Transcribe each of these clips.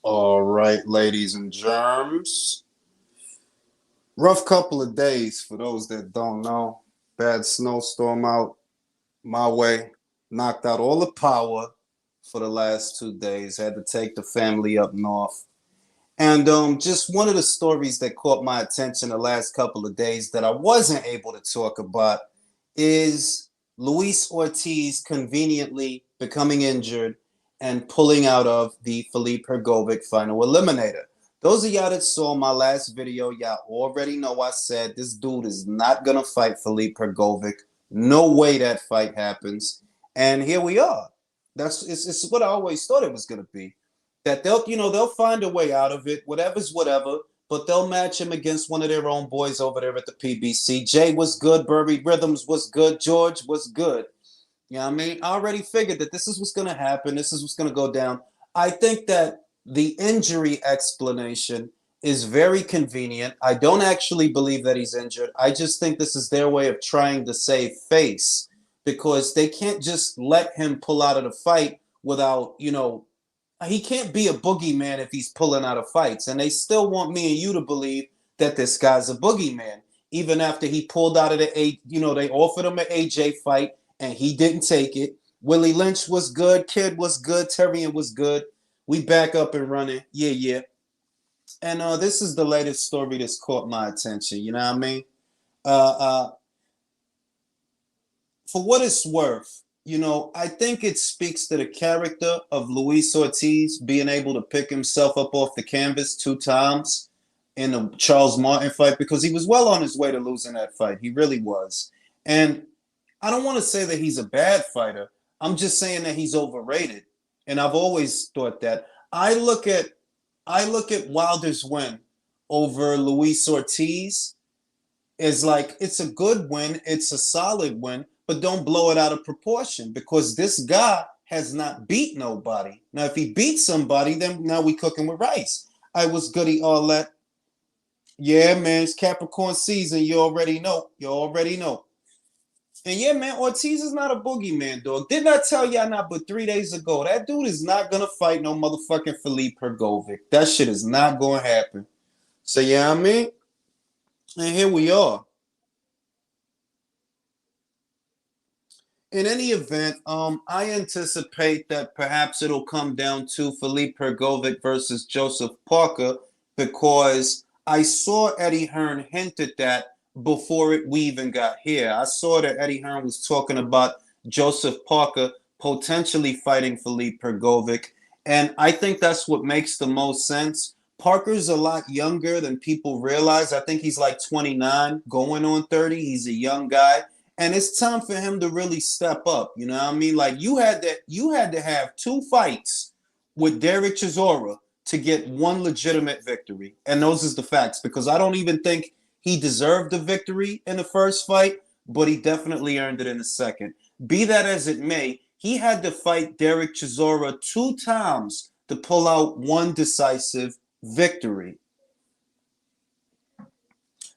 All right, ladies and germs. Rough couple of days for those that don't know. Bad snowstorm out my way. Knocked out all the power for the last 2 days. Had to take the family up north. And just one of the stories that caught my attention the last couple of days that I wasn't able to talk about is Luis Ortiz conveniently becoming injured and pulling out of the Felipe Hergovic final eliminator. Those of y'all that saw my last video, y'all already know I said this dude is not gonna fight Felipe Hergovic. No way that fight happens. And here we are. It's what I always thought it was gonna be, that they'll find a way out of it. Whatever's whatever, but they'll match him against one of their own boys over there at the PBC. Jay was good, Buried Rhythms was good, George was good. You know what I mean? I already figured that this is what's going to happen. This is what's going to go down. I think that the injury explanation is very convenient. I don't actually believe that he's injured. I just think this is their way of trying to save face, because they can't just let him pull out of the fight without, he can't be a boogeyman if he's pulling out of fights. And they still want me and you to believe that this guy's a boogeyman. Even after he pulled out of they offered him an AJ fight and he didn't take it. Willie Lynch was good. Kid was good. Terrian was good. We back up and running. Yeah, yeah. And this is the latest story that's caught my attention. You know what I mean? Uh, uh, for what it's worth, I think it speaks to the character of Luis Ortiz being able to pick himself up off the canvas 2 times in the Charles Martin fight, because he was well on his way to losing that fight. He really was. And I don't want to say that he's a bad fighter. I'm just saying that he's overrated. And I've always thought that. I look at Wilder's win over Luis Ortiz is like, it's a good win, it's a solid win, but don't blow it out of proportion, because this guy has not beat nobody. Now, if he beats somebody, then now we cooking with rice. I was goody all that. Yeah, man, it's Capricorn season. You already know. You already know. And yeah, man, Ortiz is not a boogeyman, dog. Didn't I tell y'all not but 3 days ago? That dude is not gonna fight no motherfucking Felipe Hergovic. That shit is not gonna happen. So yeah, I mean, and here we are. In any event, I anticipate that perhaps it'll come down to Felipe Hergovic versus Joseph Parker, because I saw Eddie Hearn hint at that before we even got here. I saw that Eddie Hearn was talking about Joseph Parker potentially fighting Felipe Hergovic, and I think that's what makes the most sense. Parker's a lot younger than people realize. I think he's like 29, going on 30. He's a young guy, and it's time for him to really step up. You know what I mean? Like, you had to have 2 fights with Derek Chisora to get one legitimate victory, and those is the facts. Because I don't even think he deserved the victory in the first fight, but he definitely earned it in the second. Be that as it may, he had to fight Derek Chisora 2 times to pull out one decisive victory.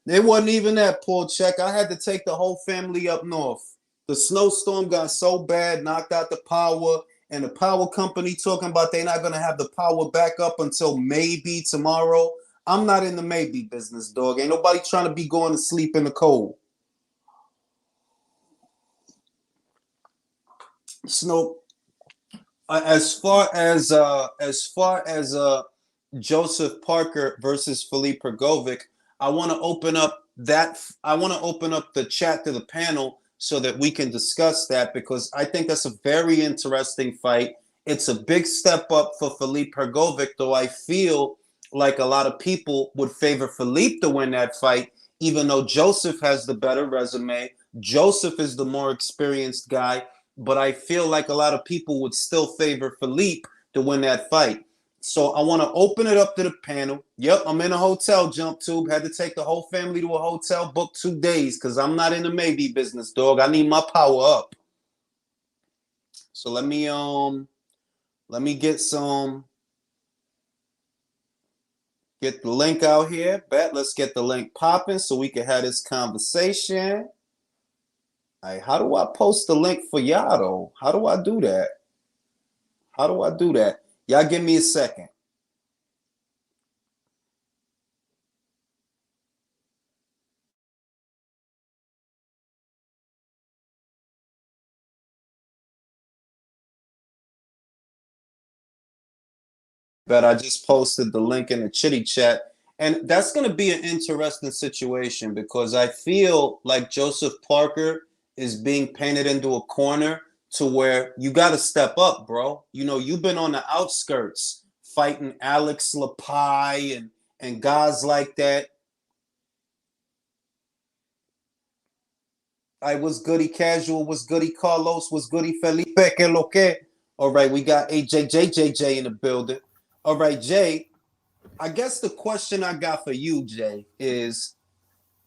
It wasn't even that, pull check. I had to take the whole family up north. The snowstorm got so bad, knocked out the power, and the power company talking about they're not going to have the power back up until maybe tomorrow. I'm not in the maybe business, dog. Ain't nobody trying to be going to sleep in the cold. Snow. As far as Joseph Parker versus Felipe Hergovic, I want to open up that. I want to open up the chat to the panel so that we can discuss that, because I think that's a very interesting fight. It's a big step up for Felipe Hergovic, though I feel like a lot of people would favor Felipe to win that fight, even though Joseph has the better resume. Joseph is the more experienced guy, but I feel like a lot of people would still favor Felipe to win that fight. So I want to open it up to the panel. Yep, I'm in a hotel, jump tube. Had to take the whole family to a hotel, booked 2 days, because I'm not in the maybe business, dog. I need my power up. So let me get the link out here. Let's get the link popping so we can have this conversation. All right, how do I post the link for y'all though? How do I do that? How do I do that? Y'all give me a second. Bet I just posted the link in the chitty chat. And that's going to be an interesting situation because I feel like Joseph Parker is being painted into a corner to where you got to step up, bro. You know, you've been on the outskirts fighting Alex Lapai and guys like that. I was goody casual, was goody Carlos, was goody Felipe, que lo que. All right, we got AJJJJ in the building. All right, Jay, I guess the question I got for you, Jay, is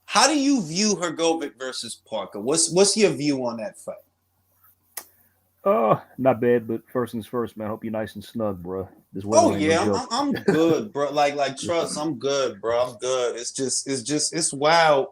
how do you view Hrgovic versus Parker? What's your view on that fight? Not bad, but first things first, man. Hope you're nice and snug, bro. This weather Oh ain't no yeah, joke. I'm good, bro. Like trust, I'm good, bro. I'm good. It's wild.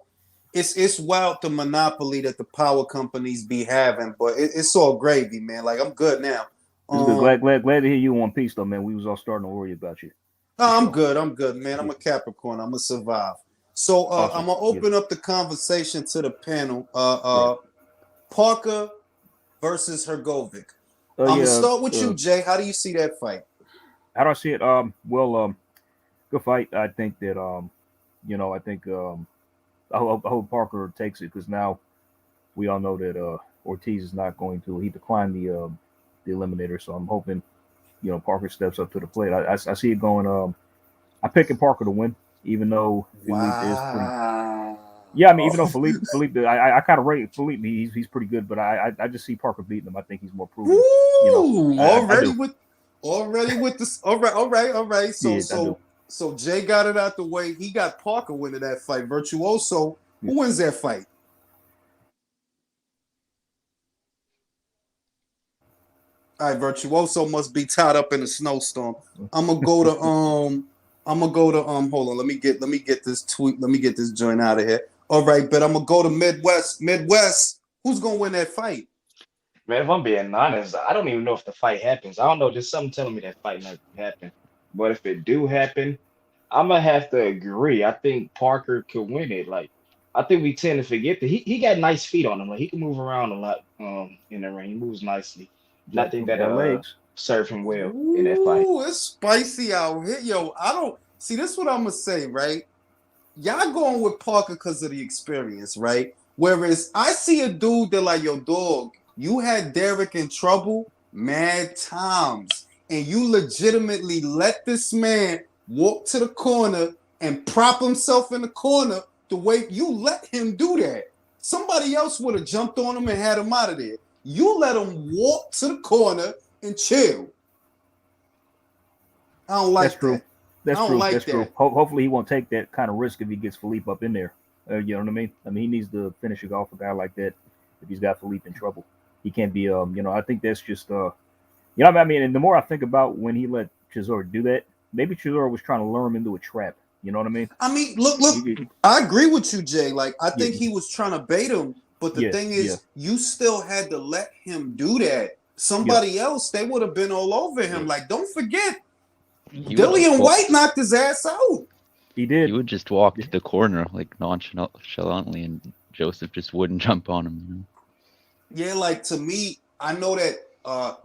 It's wild the monopoly that the power companies be having, but it's all gravy, man. Like I'm good now. It's good. Um, Glad to hear you in one piece, though, man. We was all starting to worry about you, for no, I'm sure. good. I'm good, man. I'm Yeah. a Capricorn. I'm gonna survive. So I'm Awesome. gonna Yeah. open up the conversation to the panel. Right. Parker versus Hrgovic. I'm gonna Yeah. start with you, Jay. How do you see that fight? How do I see it? Good fight. I think that I think I hope Parker takes it because now we all know that Ortiz is not going to. He declined the eliminator, so I'm hoping Parker steps up to the plate. I see it going. I'm picking Parker to win, even though Philippe is pretty. Wow. Yeah, I mean, even though Philippe, I kind of rate Philippe. He's pretty good, but I just see Parker beating him. I think he's more proven. Woo! I do. Already with this. All right. So Yeah, I do. Jay got it out the way. He got Parker winning that fight. Virtuoso. Yeah. Who wins that fight? All right, Virtuoso must be tied up in a snowstorm. I'm gonna go to hold on, let me get this tweet, let me get this joint out of here. All right, but I'm gonna go to Midwest. Midwest, who's gonna win that fight? Man, if I'm being honest, I don't even know if the fight happens. I don't know. There's something telling me that fight might happen. But if it do happen, I'm gonna have to agree. I think Parker could win it. Like, I think we tend to forget that he got nice feet on him. Like he can move around a lot in the ring. He moves nicely, and I Yep, think he that got legs. serve him well in that fight. Ooh, it's spicy out here. Yo, I don't see this is what I'm gonna say, right? Y'all going with Parker because of the experience, right? Whereas I see a dude that like your dog, you had Derek in trouble mad times, and you legitimately let this man walk to the corner and prop himself in the corner the way you let him do that. Somebody else would have jumped on him and had him out of there. You let him walk to the corner and chill. I don't That's like true. that. I That's don't true. like That's true. that. Hopefully he won't take that kind of risk if he gets Philippe up in there. You know what I mean? I mean, he needs to finish it off a guy like that if he's got Philippe in trouble. He can't be. I think that's just. What I mean? And the more I think about when he let Chisora do that, maybe Chisora was trying to lure him into a trap. You know what I mean? I mean, look. I agree with you, Jay. Like, I Yeah, think he was trying to bait him, but the yeah, thing yeah, is, you still had to let him do that. yeah, Somebody else, they would have been all over him. Yeah. Like, don't forget, He would just Dillian walk. White knocked his ass out. he He did. would just walk to the corner like nonchalantly, and Joseph just wouldn't jump on him. Yeah, like to me, I know that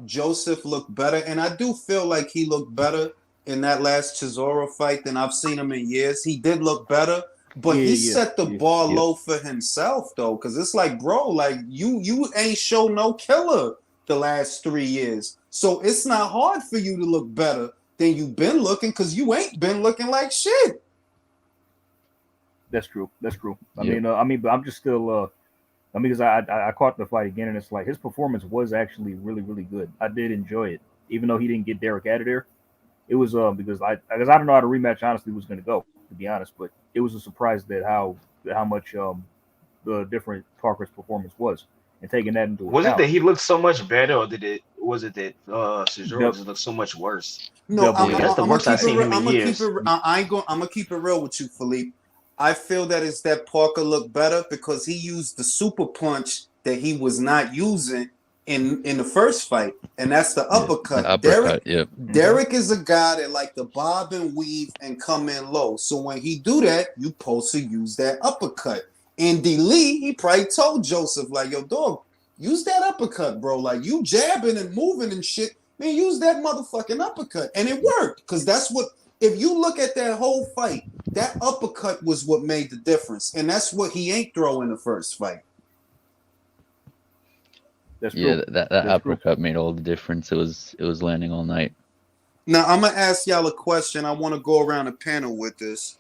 Joseph looked better, and I do feel like he looked better in that last Chisora fight than I've seen him in years. He did look better, but Yeah, he yeah, set the yeah. bar Yep. low for himself though, because it's like, bro, like you ain't show no killer the last 3 years, so it's not hard for you to look better than you've been looking because you ain't been looking like shit. That's true. That's true. Yep. But I'm just still. Because I caught the fight again, and it's like his performance was actually really really good. I did enjoy it, even though he didn't get Derek out of there. It was because I don't know how the rematch honestly was going to go, to be honest, but it was a surprise that how much the different Parker's performance was, and taking that into Was it account. that he looked so much better, or did it was it that Cesaro Dub, just looked so much worse? No, double Because I'm that's Yeah. the I'm gonna worst I've keep it. seen him in I'm gonna keep years. it. I ain't going. I'm gonna keep it real with you, Philippe. I feel that it's that Parker looked better because he used the super punch that he was not using in the first fight, and that's the Yeah. The uppercut. uppercut. Yep. hmm Derek is a guy that like to bob and weave and come in low. So when he do that, you supposed to use that uppercut. And D Lee, he probably told Joseph like, "Yo, dog, use that uppercut, bro. Like you jabbing and moving and shit. Man, use that motherfucking uppercut. And it worked. Because that's what, if you look at that whole fight, that uppercut was what made the difference. And that's what he ain't throw in the first fight. That's Yeah, true. that That's uppercut true. made all the difference. It was landing all night. Now, I'm going to ask y'all a question. I want to go around the panel with this.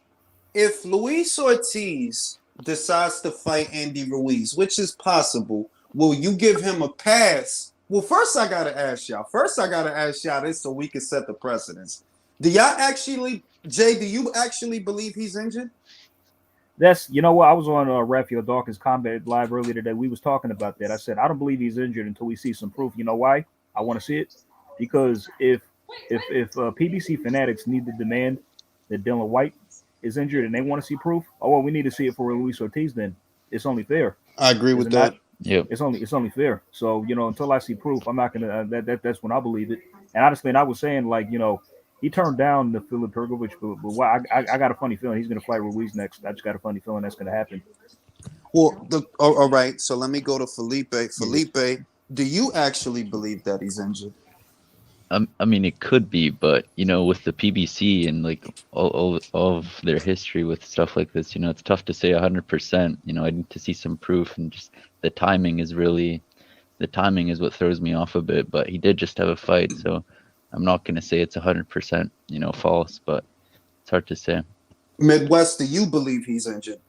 If Luis Ortiz decides to fight Andy Ruiz, which is possible, will you give him a pass? Well, first I gotta ask y'all this so we can set the precedence. Do y'all actually, Jay? Do you actually believe he's injured? That's you know what I was on Raphael Dawkins Combat Live earlier today. We was talking about that. I said I don't believe he's injured until we see some proof. You know why? I want to see it because if PBC fanatics need to demand that Dylan White is injured and they want to see proof, oh well, we need to see it for Luis Ortiz. Then it's only fair, I agree is with it that. not? Yep. It's only fair. So until I see proof, I'm not gonna. That's when I believe it. And honestly, and I was saying like he turned down the Filip Pergovic, but why? I got a funny feeling he's gonna fight Ruiz next. I just got a funny feeling that's gonna happen. Well, all right. So let me go to Felipe. Yes. Felipe, do you actually believe that he's injured? I mean, it could be, but with the PBC and like all of their history with stuff like this, it's tough to say 100%. I need to see some proof, and just the timing is what throws me off a bit. But he did just have a fight, so I'm not gonna say it's 100%, false, but it's hard to say. Midwest, do you believe he's injured?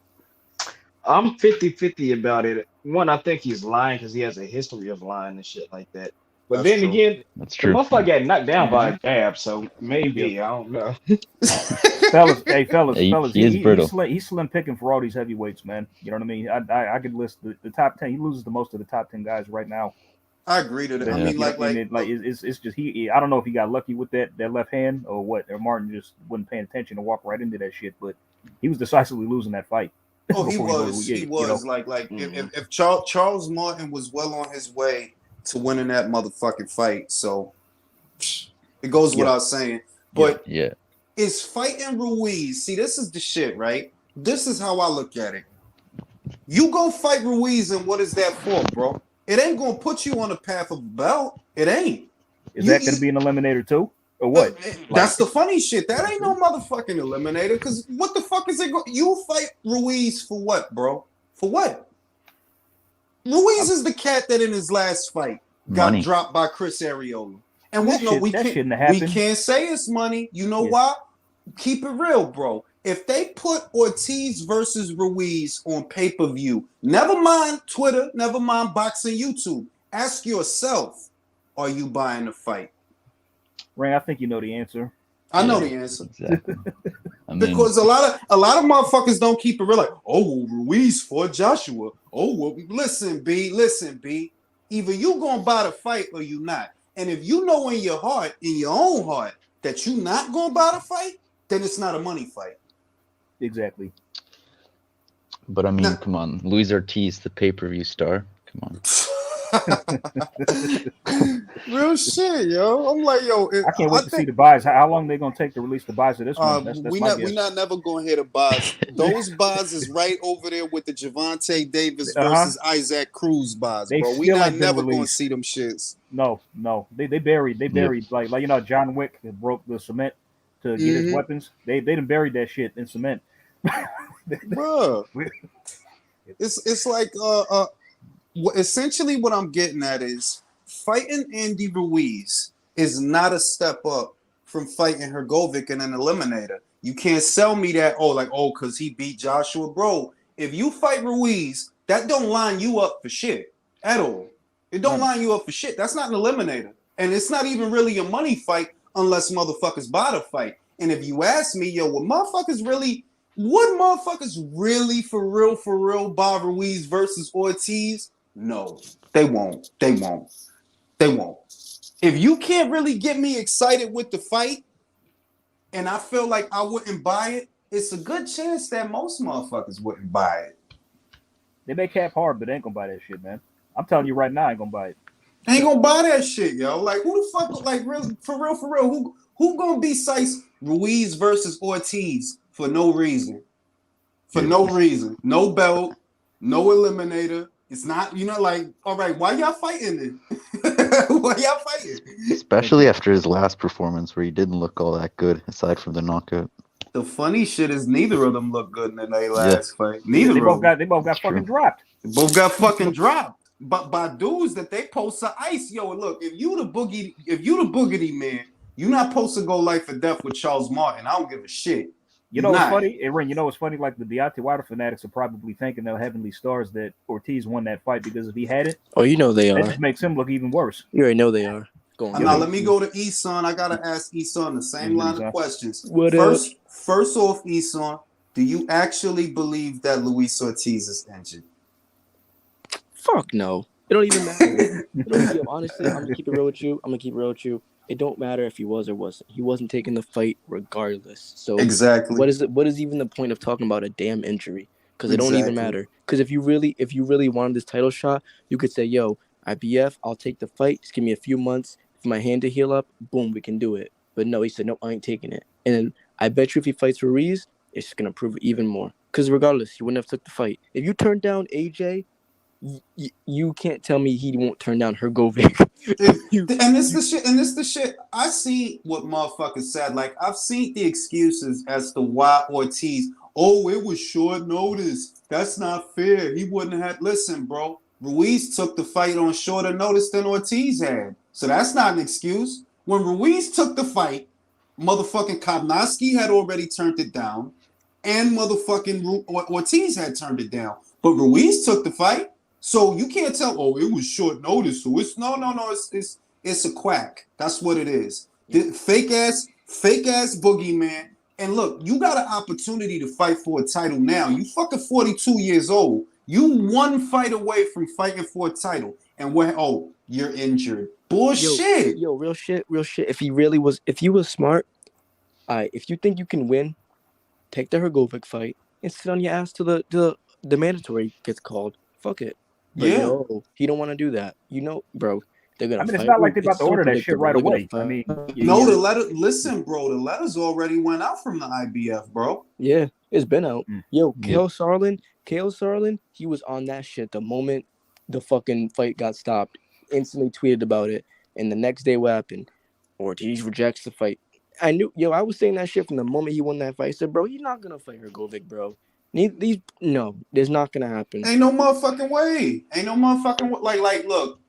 I'm 50-50 about it. One, I think he's lying because he has a history of lying and shit like that. But That's then true. again, That's the true. motherfucker got knocked down by Mhm. a jab, so maybe Yep. I don't know. Fellas, Yeah, fellas, he is brittle. he's slim picking for all these heavyweights, man. You know what I mean? I could list the top 10. He loses to most of the top 10 guys right now. I agree to that. I That, Yeah. mean, like, it's just I don't know if he got lucky with that left hand or what, or Martin just wasn't paying attention and walked right into that shit. But he was decisively losing that fight. oh, he before was. He was like Mhm. if Charles Martin was well on his way to winning that motherfucking fight. So it goes Yeah. without saying. Yeah. But Yeah. is fighting Ruiz? See, this is the shit, right? This is how I look at it. You go fight Ruiz, and what is that for, bro? It ain't gonna put you on the path of a belt. It ain't. Is You, that you going to be an eliminator too, or what? that's the funny shit. That ain't no motherfucking eliminator. Because what the fuck is it? You fight Ruiz for what, bro? For what? Ruiz is the cat that in his last fight got Money. dropped by Chris Arreola. And That we that can't shouldn't have we happened. can't say it's money. You know Yeah. why? Keep it real, bro. If they put Ortiz versus Ruiz on pay-per-view, never mind Twitter, never mind boxing YouTube, ask yourself, are you buying the fight? Ray, I think you know the answer. I know Yeah, the answer. exactly. I mean, Because a lot of motherfuckers don't keep it real. Like, oh, well, Ruiz for Joshua. Oh, well, listen, B. Either you gonna buy the fight or you not. And if you know in your heart, in your own heart, that you not gonna buy the fight, then it's not a money fight. Exactly. but I mean, Now, come on, Luis Ortiz, the pay-per-view star. Come on. real shit, yo. I'm like, yo. I can't I wait to see think the buys. How long they gonna take to release the buys of this one? That's we my we guess. not never gonna hear the buys. Those buys is right over there with the Javante Davis versus Isaac Cruz buys, They bro. We still not ain't been never gonna released. see them shits. No. They buried Yep. like John Wick broke the cement to get his Mhm. weapons. They done buried that shit in cement. Bruh. It's like essentially what I'm getting at is fighting Andy Ruiz is not a step up from fighting Hergovic in an eliminator. You can't sell me that because he beat Joshua, bro. If you fight Ruiz, that don't line you up for shit at all. It don't line you up for shit. That's not an eliminator, and it's not even really a money fight unless motherfuckers buy the fight. And if you ask me, yo, would motherfuckers really for real buy Ruiz versus Ortiz? No, they won't. They won't. They won't. If you can't really get me excited with the fight, and I feel like I wouldn't buy it, it's a good chance that most motherfuckers wouldn't buy it. They may cap hard, but they ain't gonna buy that shit, man. I'm telling you right now, I ain't gonna buy it. They ain't gonna buy that shit, yo. Like, who the fuck, like, for real, who gonna be Sice Ruiz versus Ortiz for no reason? For no reason. No belt, no eliminator. It's not, like, all right, why y'all fighting then? Why y'all fighting? Especially after his last performance where he didn't look all that good, aside from the knockout. The funny shit is neither of them look good in their Yeah. last fight. They Neither both of them. got That's fucking true. dropped. Both got fucking dropped. But by dudes that they post to ice. Yo, look, if you the boogity man, you not supposed to go life or death with Charles Martin. I don't give a shit. You know what's funny? You know what's funny? Like the Deontay Wilder fanatics are probably thinking they're heavenly stars that Ortiz won that fight because if he hadn't, Oh, you know they that are. just makes him look even worse. You already know they are. Go on. Now let me go to Eson. I gotta ask Eson the same line of questions. What First off, Eson, do you actually believe that Luis Ortiz is injured? Fuck no. It don't even matter. Yo, honestly, I'm gonna keep it real with you. It don't matter if he was or wasn't. He wasn't taking the fight regardless. So Exactly. what is even the point of talking about a damn injury? Because it don't even matter. Because if you really wanted this title shot, you could say, yo, IBF, I'll take the fight. Just give me a few months for my hand to heal up. Boom, we can do it. But no, he said, no, I ain't taking it. And then I bet you if he fights Ruiz, it's just gonna prove it even more. Because regardless, he wouldn't have took the fight. If you turned down AJ, you can't tell me he won't turn down Hrgovic. And this the shit. I see what motherfuckers said. Like, I've seen the excuses as to why Ortiz. Oh, it was short notice. That's not fair. He wouldn't have. Listen, bro. Ruiz took the fight on shorter notice than Ortiz had. So that's not an excuse. When Ruiz took the fight, motherfucking Kovnowski had already turned it down, and motherfucking Ortiz had turned it down. But Ruiz took the fight. So you can't tell, oh, it was short notice. So it's no, it's a quack. That's what it is. The fake ass boogeyman. And look, you got an opportunity to fight for a title now. You fucking 42 years old. You one fight away from fighting for a title. And you're injured. Bullshit. Yo, real shit. If he was smart, if you think you can win, take the Hrgovic fight and sit on your ass till the mandatory gets called. Fuck it. But no, he don't want to do that. You know, bro, they're gonna fight. It's not like they're about to order that shit right away. I mean, no, the letter. Listen, bro, the letters already went out from the IBF, bro. Yeah, it's been out. Yo, Kale Sarlin, he was on that shit the moment the fucking fight got stopped. Instantly tweeted about it, and the next day, what happened? Ortiz rejects the fight. I was saying that shit from the moment he won that fight. I said, bro, he's not gonna fight Hrgovic, bro. No, there's not gonna happen. Ain't no motherfucking way. Like, look,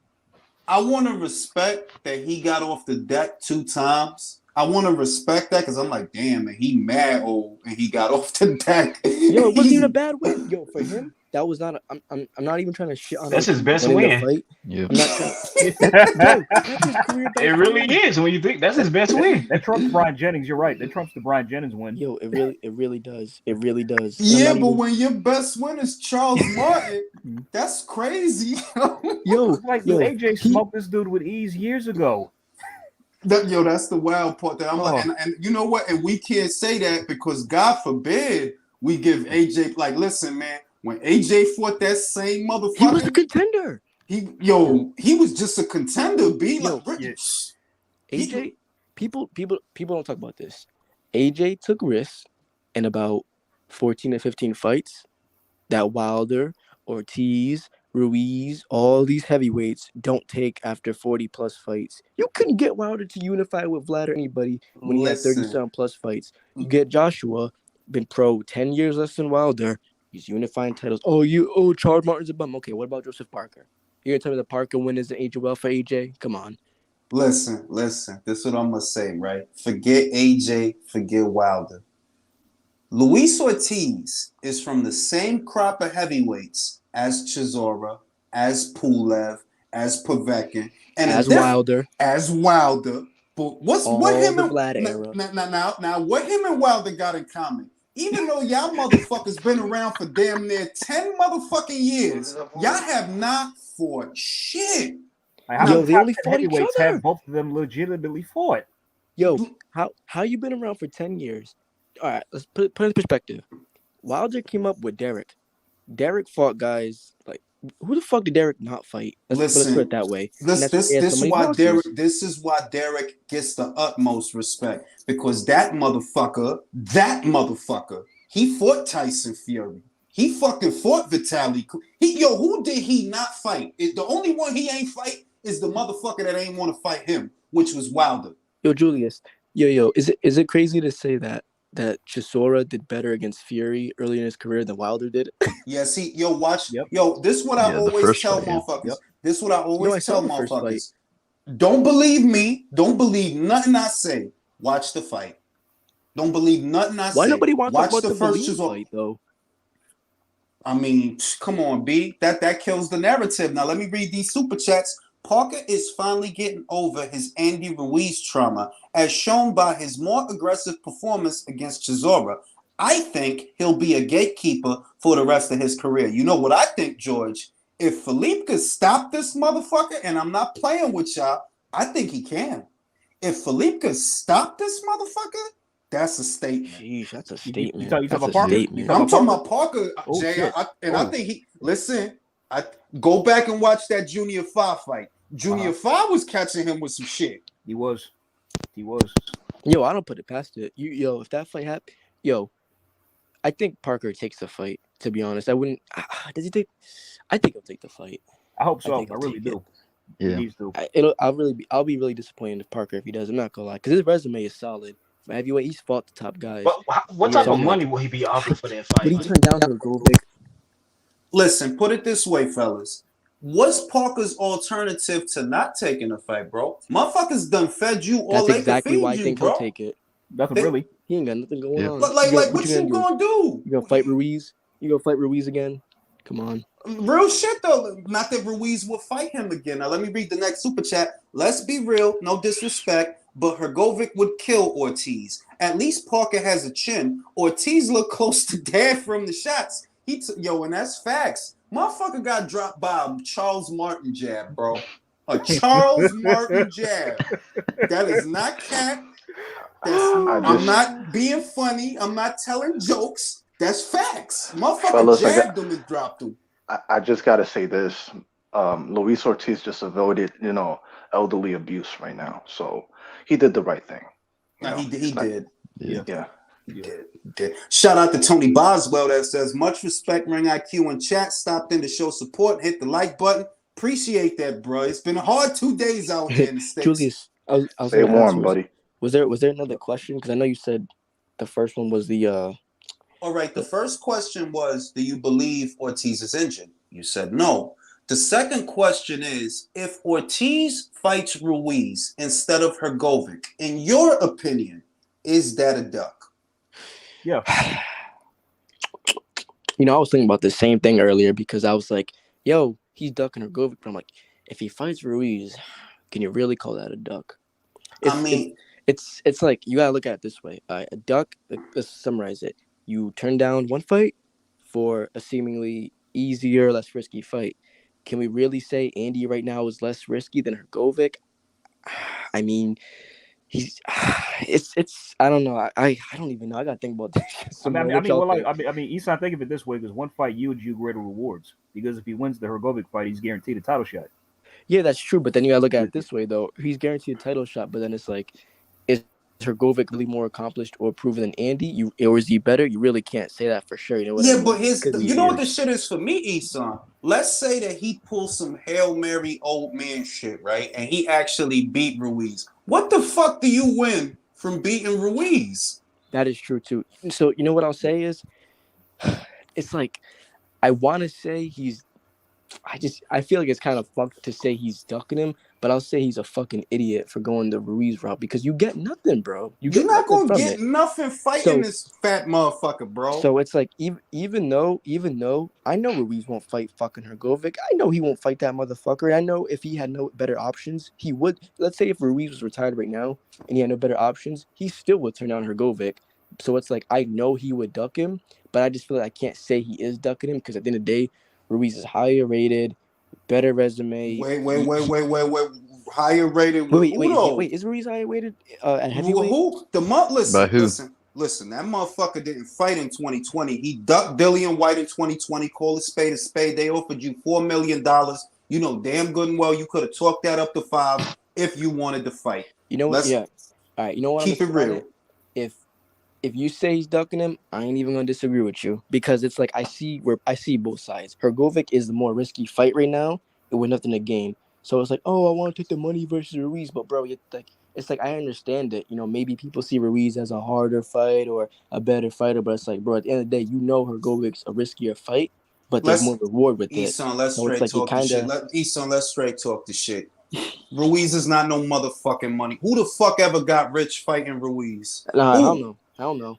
I want to respect that he got off the deck 2 times. I want to respect that because I'm like, damn, man, he mad old and he got off the deck. Yo, it wasn't even a bad win. Yo, for him, that was not. I'm not even trying to shit on. That's his best win. Fight. Yeah. I'm not trying. That's his career best It really win. is when you think that's his best win. That trumps Brian Jennings. You're right. That trumps the Brian Jennings win. Yo, it really does. It really does. Yeah, but when your best win is Charles Martin, that's crazy. AJ smoked this dude with ease years ago. That's the wild part. That I'm like, and you know what? And we can't say that because God forbid we give AJ, like, listen, man. When AJ fought that same motherfucker, he was a contender. He was just a contender. AJ, people don't talk about this. AJ took risks in about 14 to 15 fights that Wilder, Ortiz, Ruiz, all these heavyweights don't take after 40 plus fights. You couldn't get Wilder to unify with Vlad or anybody when he had 30-something plus fights. You get Joshua, been pro 10 years less than Wilder. He's unifying titles. Charles Martin's a bum. Okay, what about Joseph Parker? You're gonna tell me the Parker win is an age of well for AJ? Come on. Listen. This is what I'm gonna say, right? Forget AJ, forget Wilder. Luis Ortiz is from the same crop of heavyweights as Chisora, as Pulev, as Povetkin, and as Wilder. But what him and Vlad era. Now what him and Wilder got in common? Even though y'all motherfuckers been around for damn near 10 motherfucking years, y'all have not fought shit. They only fought each other. Have both of them legitimately fought. Yo, how you been around for 10 years? All right, let's put it in perspective. Wilder came up with Derek. Derek fought guys like, who the fuck did Derek not fight? Let's put it that way. This is why Derek gets the utmost respect, because that motherfucker, he fought Tyson Fury. He fucking fought Vitaly. Who did he not fight? The only one he ain't fight is the motherfucker that ain't want to fight him, which was Wilder. Yo, Julius. Yo, is it crazy to say that Chisora did better against Fury early in his career than Wilder did? Yeah, see, yo, watch. Yep. Yo, this is what I Yeah, the always first tell fight, yeah. motherfuckers. Yep. This is what I I always saw tell the first fight. motherfuckers. Don't believe me. Don't believe nothing I say. Watch the fight. Don't believe nothing I Why say. nobody wants to talk Watch about the the first Valine Chisora. fight though? I mean, come on, B. That kills the narrative. Now let me read these super chats. Parker is finally getting over his Andy Ruiz trauma, as shown by his more aggressive performance against Chisora. I think he'll be a gatekeeper for the rest of his career. You know what I think, George? If Philippe could stop this motherfucker, and I'm not playing with y'all, I think he can. If Philippe could stop this motherfucker, that's a statement. Sheesh, that's a You statement. talking That's about a Parker? statement. I'm talking about Parker, Oh, Jay. shit. I think he listen. I go back and watch that Junior 5 fight. Junior 5 was catching him with some shit. He was. Yo, I don't put it past it. If that fight happened, I think Parker takes the fight. To be honest, I wouldn't. Does he take? I think he'll take the fight. I hope so. think I he'll really take do. it. He Yeah. needs to. I'll be really disappointed if Parker if he does. I'm not gonna lie, because his resume is solid. For heavyweight, he's fought the top guys. But what Yeah, type of so, money will he be offered for that Would he fight? turn down Hrgovic? Listen, put it this way, fellas. What's Parker's alternative to not taking a fight, bro? Motherfuckers done fed you all That's they exactly could why I feed you, think bro. he'll take it. Nothing They- really. He ain't got nothing going Yeah. on. But like, what you you gonna do? You gonna fight Ruiz? You gonna fight Ruiz again? Come on. Real shit though. Not that Ruiz will fight him again. Now let me read the next super chat. Let's be real, no disrespect, but Hrgovic would kill Ortiz. At least Parker has a chin. Ortiz looked close to dead from the shots. And that's facts. Motherfucker got dropped by a Charles Martin jab, bro. A Charles Martin jab. That is not cat. I'm not being funny. I'm not telling jokes. That's facts. Motherfucker Fellas, jabbed him and dropped him. I just got to say this. Luis Ortiz just avoided, elderly abuse right now. So he did the right thing. He did. Yeah. He did. Shout out to Tony Boswell that says, much respect, Ring IQ in chat. Stopped in to show support. Hit the like button. Appreciate that, bro. It's been a hard 2 days out there in the States. Julius, I was Stay gonna ask, warm, buddy. Was there another question? Because I know you said the first one was the All right, the first question was, do you believe Ortiz is injured? You said no. The second question is, if Ortiz fights Ruiz instead of Hrgovic, in your opinion, is that a duck? Yeah. I was thinking about the same thing earlier because I was like, yo, he's ducking Hrgovic. But I'm like, if he fights Ruiz, can you really call that a duck? It's like, you gotta look at it this way. A duck, let's summarize it. You turn down one fight for a seemingly easier, less risky fight. Can we really say Andy right now is less risky than Hrgovic? I mean, it's I don't know. I don't even know. I gotta think about this. Isan, think of it this way: because one fight yields you greater rewards. Because if he wins the Hrgovic fight, he's guaranteed a title shot. Yeah, that's true. But then you gotta look at it this way, though. He's guaranteed a title shot, but then it's like, is Hrgovic really more accomplished or proven than Andy? Or is he better? You really can't say that for sure. You know what I mean? But you know what the shit is for me, Isan? Let's say that he pulls some Hail Mary old man shit, right? And he actually beat Ruiz. What the fuck do you win from beating Ruiz? That is true too. So you know what I'll say is, it's like, I want to say I feel like it's kind of fucked to say he's ducking him, but I'll say he's a fucking idiot for going the Ruiz route because you get nothing, bro. You're not gonna get nothing fighting this fat motherfucker, bro. So it's like, even though I know Ruiz won't fight fucking Hrgovic, I know he won't fight that motherfucker. I know if he had no better options, he would. Let's say if Ruiz was retired right now and he had no better options, he still would turn down Hrgovic. So it's like, I know he would duck him, but I just feel like I can't say he is ducking him because at the end of the day, Ruiz is higher rated, better resume. Wait. Higher rated. Wait. Is Ruiz higher rated at heavyweight? Who? Listen. That motherfucker didn't fight in 2020. He ducked Dillian White in 2020. Call a spade a spade. They offered you $4 million. You know damn good and well you could have talked that up to 5 if you wanted to fight. You know what? Yeah. All right. You know what? Keep it real. If you say he's ducking him, I ain't even gonna disagree with you because it's like I see both sides. Hrgovic is the more risky fight right now with nothing to gain. So it's like, oh, I want to take the money versus Ruiz, but bro, it's like I understand it. You know, maybe people see Ruiz as a harder fight or a better fighter, but it's like, bro, at the end of the day, you know Hrgovic's a riskier fight, but there's more Let's reward with it. Easton, let's So it's straight like you talk the kind shit. of Let's straight talk the shit. Ruiz is not no motherfucking money. Who the fuck ever got rich fighting Ruiz? nah, I don't Who? know. I don't know.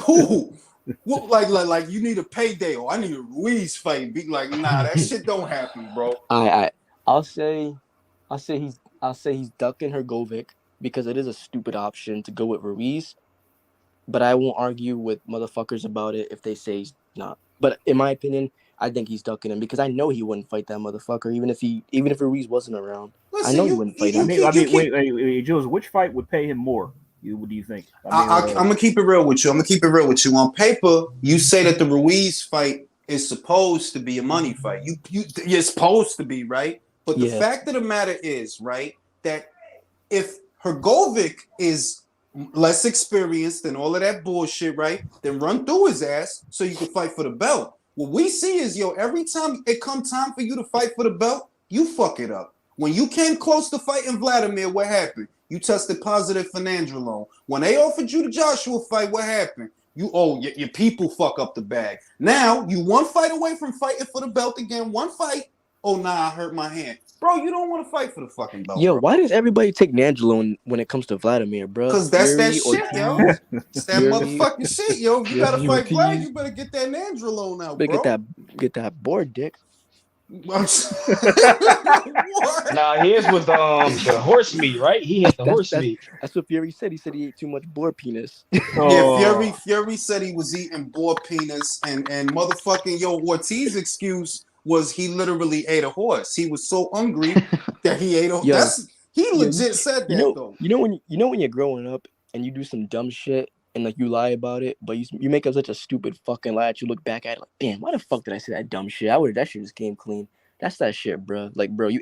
Who? What, like you need a payday or I need a Ruiz fight. Be like, nah, that shit don't happen, bro. I'll say he's ducking Hrgovic because it is a stupid option to go with Ruiz, but I won't argue with motherfuckers about it if they say he's not. But in my opinion, I think he's ducking him because I know he wouldn't fight that motherfucker even if Ruiz wasn't around. I Listen, know he wouldn't fight him. Wait, Jules, which fight would pay him more? What do you think? I'm gonna keep it real with you. On paper, you say that the Ruiz fight is supposed to be a money fight. You're supposed to be, right? But the fact of the matter is, right, that if Hrgovic is less experienced and all of that bullshit, right, then run through his ass so you can fight for the belt. What we see is, every time it comes time for you to fight for the belt, you fuck it up. When you came close to fighting Vladimir, what happened? You tested positive for Nandrolone. When they offered you the Joshua fight, what happened? Your people fuck up the bag. Now, you one fight away from fighting for the belt again. One fight. Oh, nah, I hurt my hand. Bro, you don't want to fight for the fucking belt. Yo, bro. why does everybody take Nandrolone when it comes to Vladimir, bro? Because that's that shit, yo. It's that motherfucking shit, yo. If you gotta fight Vlad, you better get that Nandrolone out, bro. Get that board, dick. Nah, his was the horse meat, right? He had the horse meat. That's what Fury said. He said he ate too much boar penis. Yeah, Fury said he was eating boar penis, and motherfucking Ortiz excuse was he literally ate a horse. He was so hungry that he ate a horse. He legit said that though. You know when you're growing up and you do some dumb shit and like you lie about it, but you make up such a stupid fucking lie that you look back at it like, damn, why the fuck did I say that dumb shit? That shit just came clean. That's that shit, bro. Like, bro, you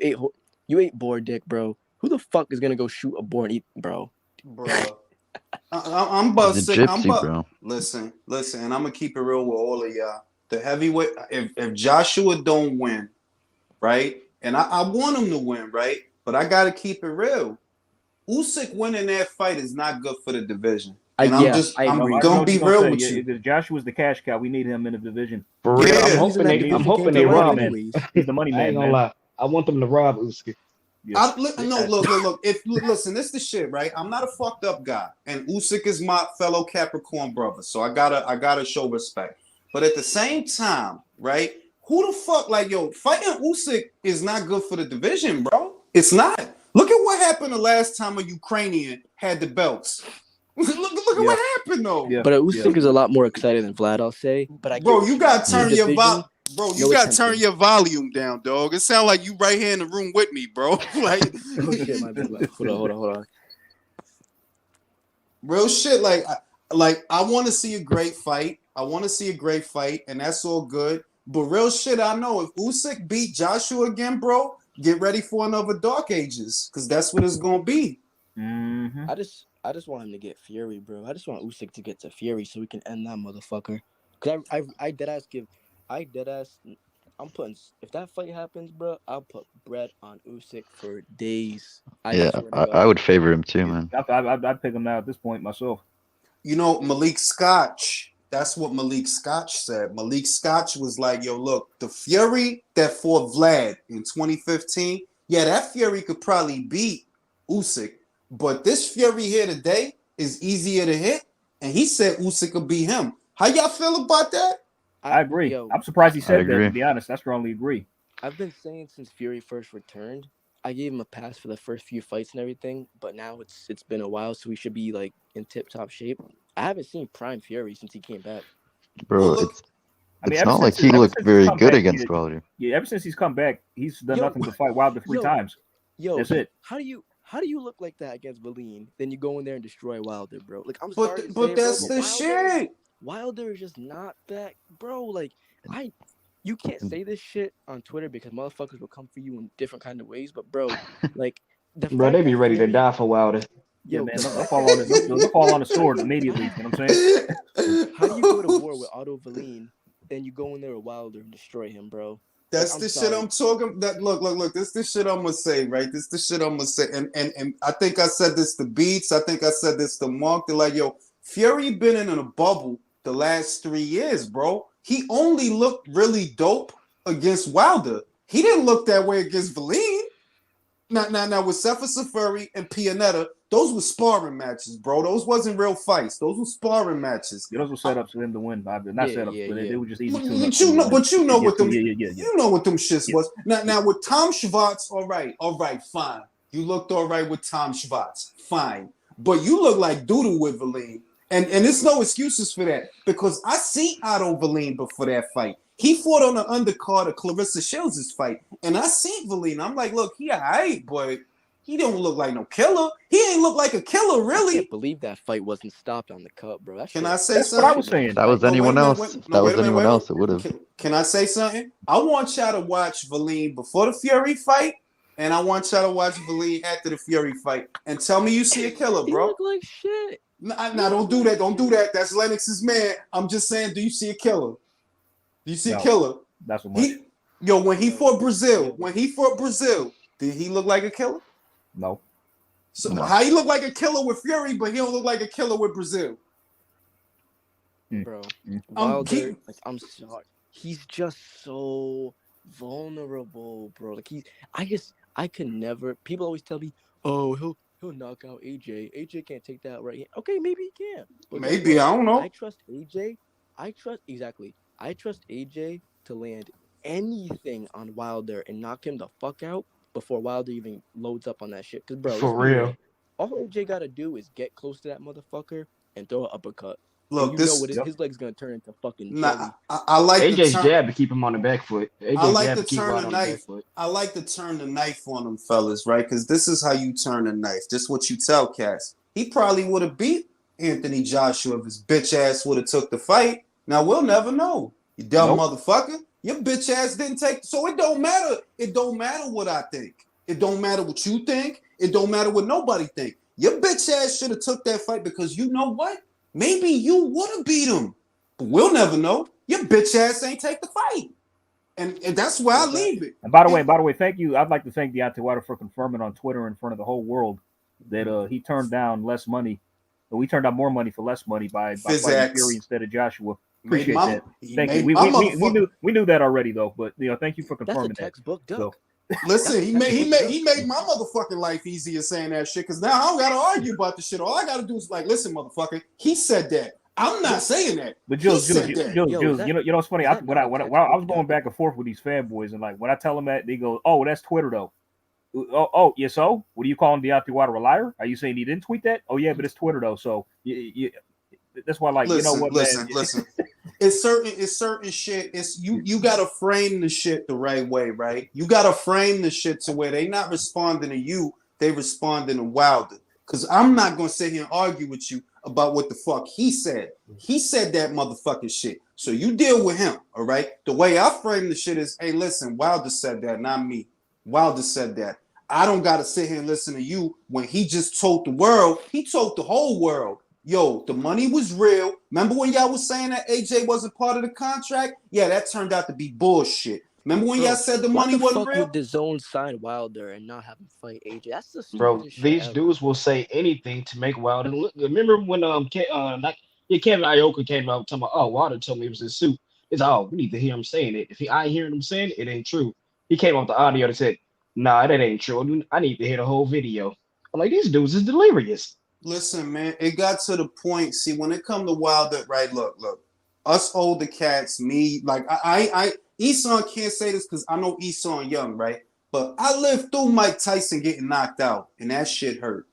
ate boar dick, bro. Who the fuck is gonna go shoot a boar and eat, bro? I'm busting. Bro. Listen, and I'm gonna keep it real with all of y'all. The heavyweight, if Joshua don't win, right, and I want him to win, right, but I gotta keep it real. Usyk winning that fight is not good for the division. And I'm gonna be real with you. Joshua's the cash cow. We need him in the division. For real, I'm hoping they rob him. He's the money man. I ain't gonna lie. I want them to rob Usyk. Look. Listen, this is the shit, right? I'm not a fucked up guy, and Usyk is my fellow Capricorn brother, so I gotta show respect. But at the same time, right? Who the fuck, fighting Usyk is not good for the division, bro. It's not. Look at what happened the last time a Ukrainian had the belts. Look at what happened though. Yeah. But Usyk is a lot more excited than Vlad, I'll say. But you gotta turn your volume down, dog. It sounds like you right here in the room with me, bro. Like, oh shit, my bad. Hold on. Real shit, I want to see a great fight. And that's all good. But real shit, I know if Usyk beat Joshua again, bro, get ready for another Dark Ages, because that's what it's gonna be. Mm-hmm. I just want him to get Fury, bro. I just want Usyk to get to Fury so we can end that motherfucker. Cause I'm putting, if that fight happens, bro, I'll put bread on Usyk for days. I would favor him too, man. I'd pick him now at this point myself. Malik Scotch. That's what Malik Scotch said. Malik Scotch was like, yo, look, the Fury that fought Vlad in 2015, that Fury could probably beat Usyk. But this Fury here today is easier to hit, and he said Usyk could beat him. How y'all feel about that? I agree. I'm surprised he said that, to be honest. I strongly agree. I've been saying since Fury first returned, I gave him a pass for the first few fights and everything, but now it's been a while, so he should be like in tip-top shape. I haven't seen prime Fury since he came back. Bro, it's not like he looked very good against Wilder. Yeah, ever since he's come back, he's done nothing to fight Wilder 3 times. That's it. How do you look like that against Valine? Then you go in there and destroy Wilder, bro. Like, I'm sorry, but that's the shit. Wilder is just not that, bro. Like, you can't say this shit on Twitter because motherfuckers will come for you in different kind of ways. But bro, like, they be ready to die for Wilder. Yeah, man, they'll fall on the sword immediately. You know what I'm saying? How do you go to war with Otto Valine and you go in there with Wilder and destroy him, bro? That's I'm the shit sorry. I'm talking. That look. This the shit I'm gonna say, right? This the shit I'm gonna say. And I think I said this to Beats. I think I said this to Monk. They're like, yo, Fury been in a bubble the last 3 years, bro. He only looked really dope against Wilder. He didn't look that way against Valine. Now with Sefa Safari and Pianetta, those were sparring matches, bro. Those wasn't real fights. Those were sparring matches. Yeah, those were setups for him to win. Not Yeah, setups, yeah, but yeah. they were just easy But tune-ups. you know Yeah, what them yeah. you know what them shits Yeah. was. Now with Tom Schwartz, all right, fine. You looked all right with Tom Schwartz, fine. But you look like doodle with Valine. And there's no excuses for that because I see Otto Valine before that fight. He fought on the undercard of Clarissa Shields' fight, and I see Valine. I'm like, look, he alright, but he don't look like no killer. He ain't look like a killer, I really. can't believe that fight wasn't stopped on the cut, bro. That Can shit, I say That's what something? I was saying. If that was No, anyone wait a minute, else, wait- if no, that wait was a minute, anyone wait a else, it would have. Can I say something? I want y'all to watch Valine before the Fury fight, and I want y'all to watch Valine after the Fury fight, and tell me you see a killer, he bro. looked like shit. Now don't do that. Don't do that. That's Lennox's man. I'm just saying, do you see a killer? Do you see a No. killer? That's what much. When he No. fought Brazil, did he look like a killer? No. So No. how he look like a killer with Fury, but he don't look like a killer with Brazil? Bro. I'm Wilder, like, I'm sorry. He's just so vulnerable, bro. Like I could never. People always tell me, "Oh, he'll knock out AJ. AJ can't take that right." Okay, maybe he can. But guess Maybe, what? I don't know. I trust AJ. I trust AJ to land anything on Wilder and knock him the fuck out before Wilder even loads up on that shit. Cause bro, let's For be real. real. All AJ gotta do is get close to that motherfucker and throw an uppercut. Look, And you know this what? His leg's gonna turn into fucking nah, jelly. I like the AJ's turn. jab to keep him on the back foot. I AJ's like jab to to keep turn Wilder the on the back knife. foot. I like to turn the knife on them fellas, right? Because this is how you turn a knife. This is what you tell cats. He probably would have beat Anthony Joshua if his bitch ass would have took the fight. Now we'll never know. You dumb motherfucker. Your bitch ass didn't take. So it don't matter. It don't matter what I think. It don't matter what you think. It don't matter what nobody think. Your bitch ass should have took that fight because you know what? Maybe you would have beat him. But we'll never know. Your bitch ass ain't take the fight. And that's where I leave it. And by the way, thank you. I'd like to thank Deontay Wilder for confirming on Twitter in front of the whole world that he turned down less money. We turned down more money for less money by fighting Fury instead of Joshua. Appreciate that. Thank you. We knew that already though, but thank you for confirming That's a textbook duck. So, listen, he made my motherfucking life easier saying that shit because now I don't gotta argue about the shit. All I gotta do is like, listen, motherfucker, he said that. I'm not saying that. But Jules, you know what's funny? When I was going back and forth with these fanboys, and like when I tell them that, they go, "Oh, that's Twitter though." Oh, yeah. So, what are you calling Deontay Wilder a liar? Are you saying he didn't tweet that? Oh, yeah, but it's Twitter though. So, that's why, like, listen, you know what, listen. It's certain shit. It's you gotta frame the shit the right way, right? You gotta frame the shit to where they not responding to you, they responding to Wilder. Cause I'm not gonna sit here and argue with you about what the fuck he said. He said that motherfucking shit. So you deal with him, all right? The way I frame the shit is, hey, listen, Wilder said that, not me. Wilder said that. I don't gotta sit here and listen to you when he just told the world, he told the whole world, yo, the money was real. Remember when y'all was saying that AJ wasn't part of the contract? Yeah, that turned out to be bullshit. Remember when y'all said the money wasn't real? Would the zone sign Wilder and not have him fight AJ? That's the Bro, stupidest shit these ever. dudes will say anything to make Wilder look good. Remember when Kevin Ioka came out talking about, oh, Wilder told me it was his suit. It's we need to hear him saying it. If I ain't hearing him saying it, it ain't true. He came off the audio and said, nah, that ain't true. I need to hear the whole video. I'm like, these dudes is delirious. Listen, man, it got to the point. See, when it come to Wilder, right? Look, us older cats, me, like I Eson can't say this because I know Eson young, right? But I lived through Mike Tyson getting knocked out, and that shit hurt.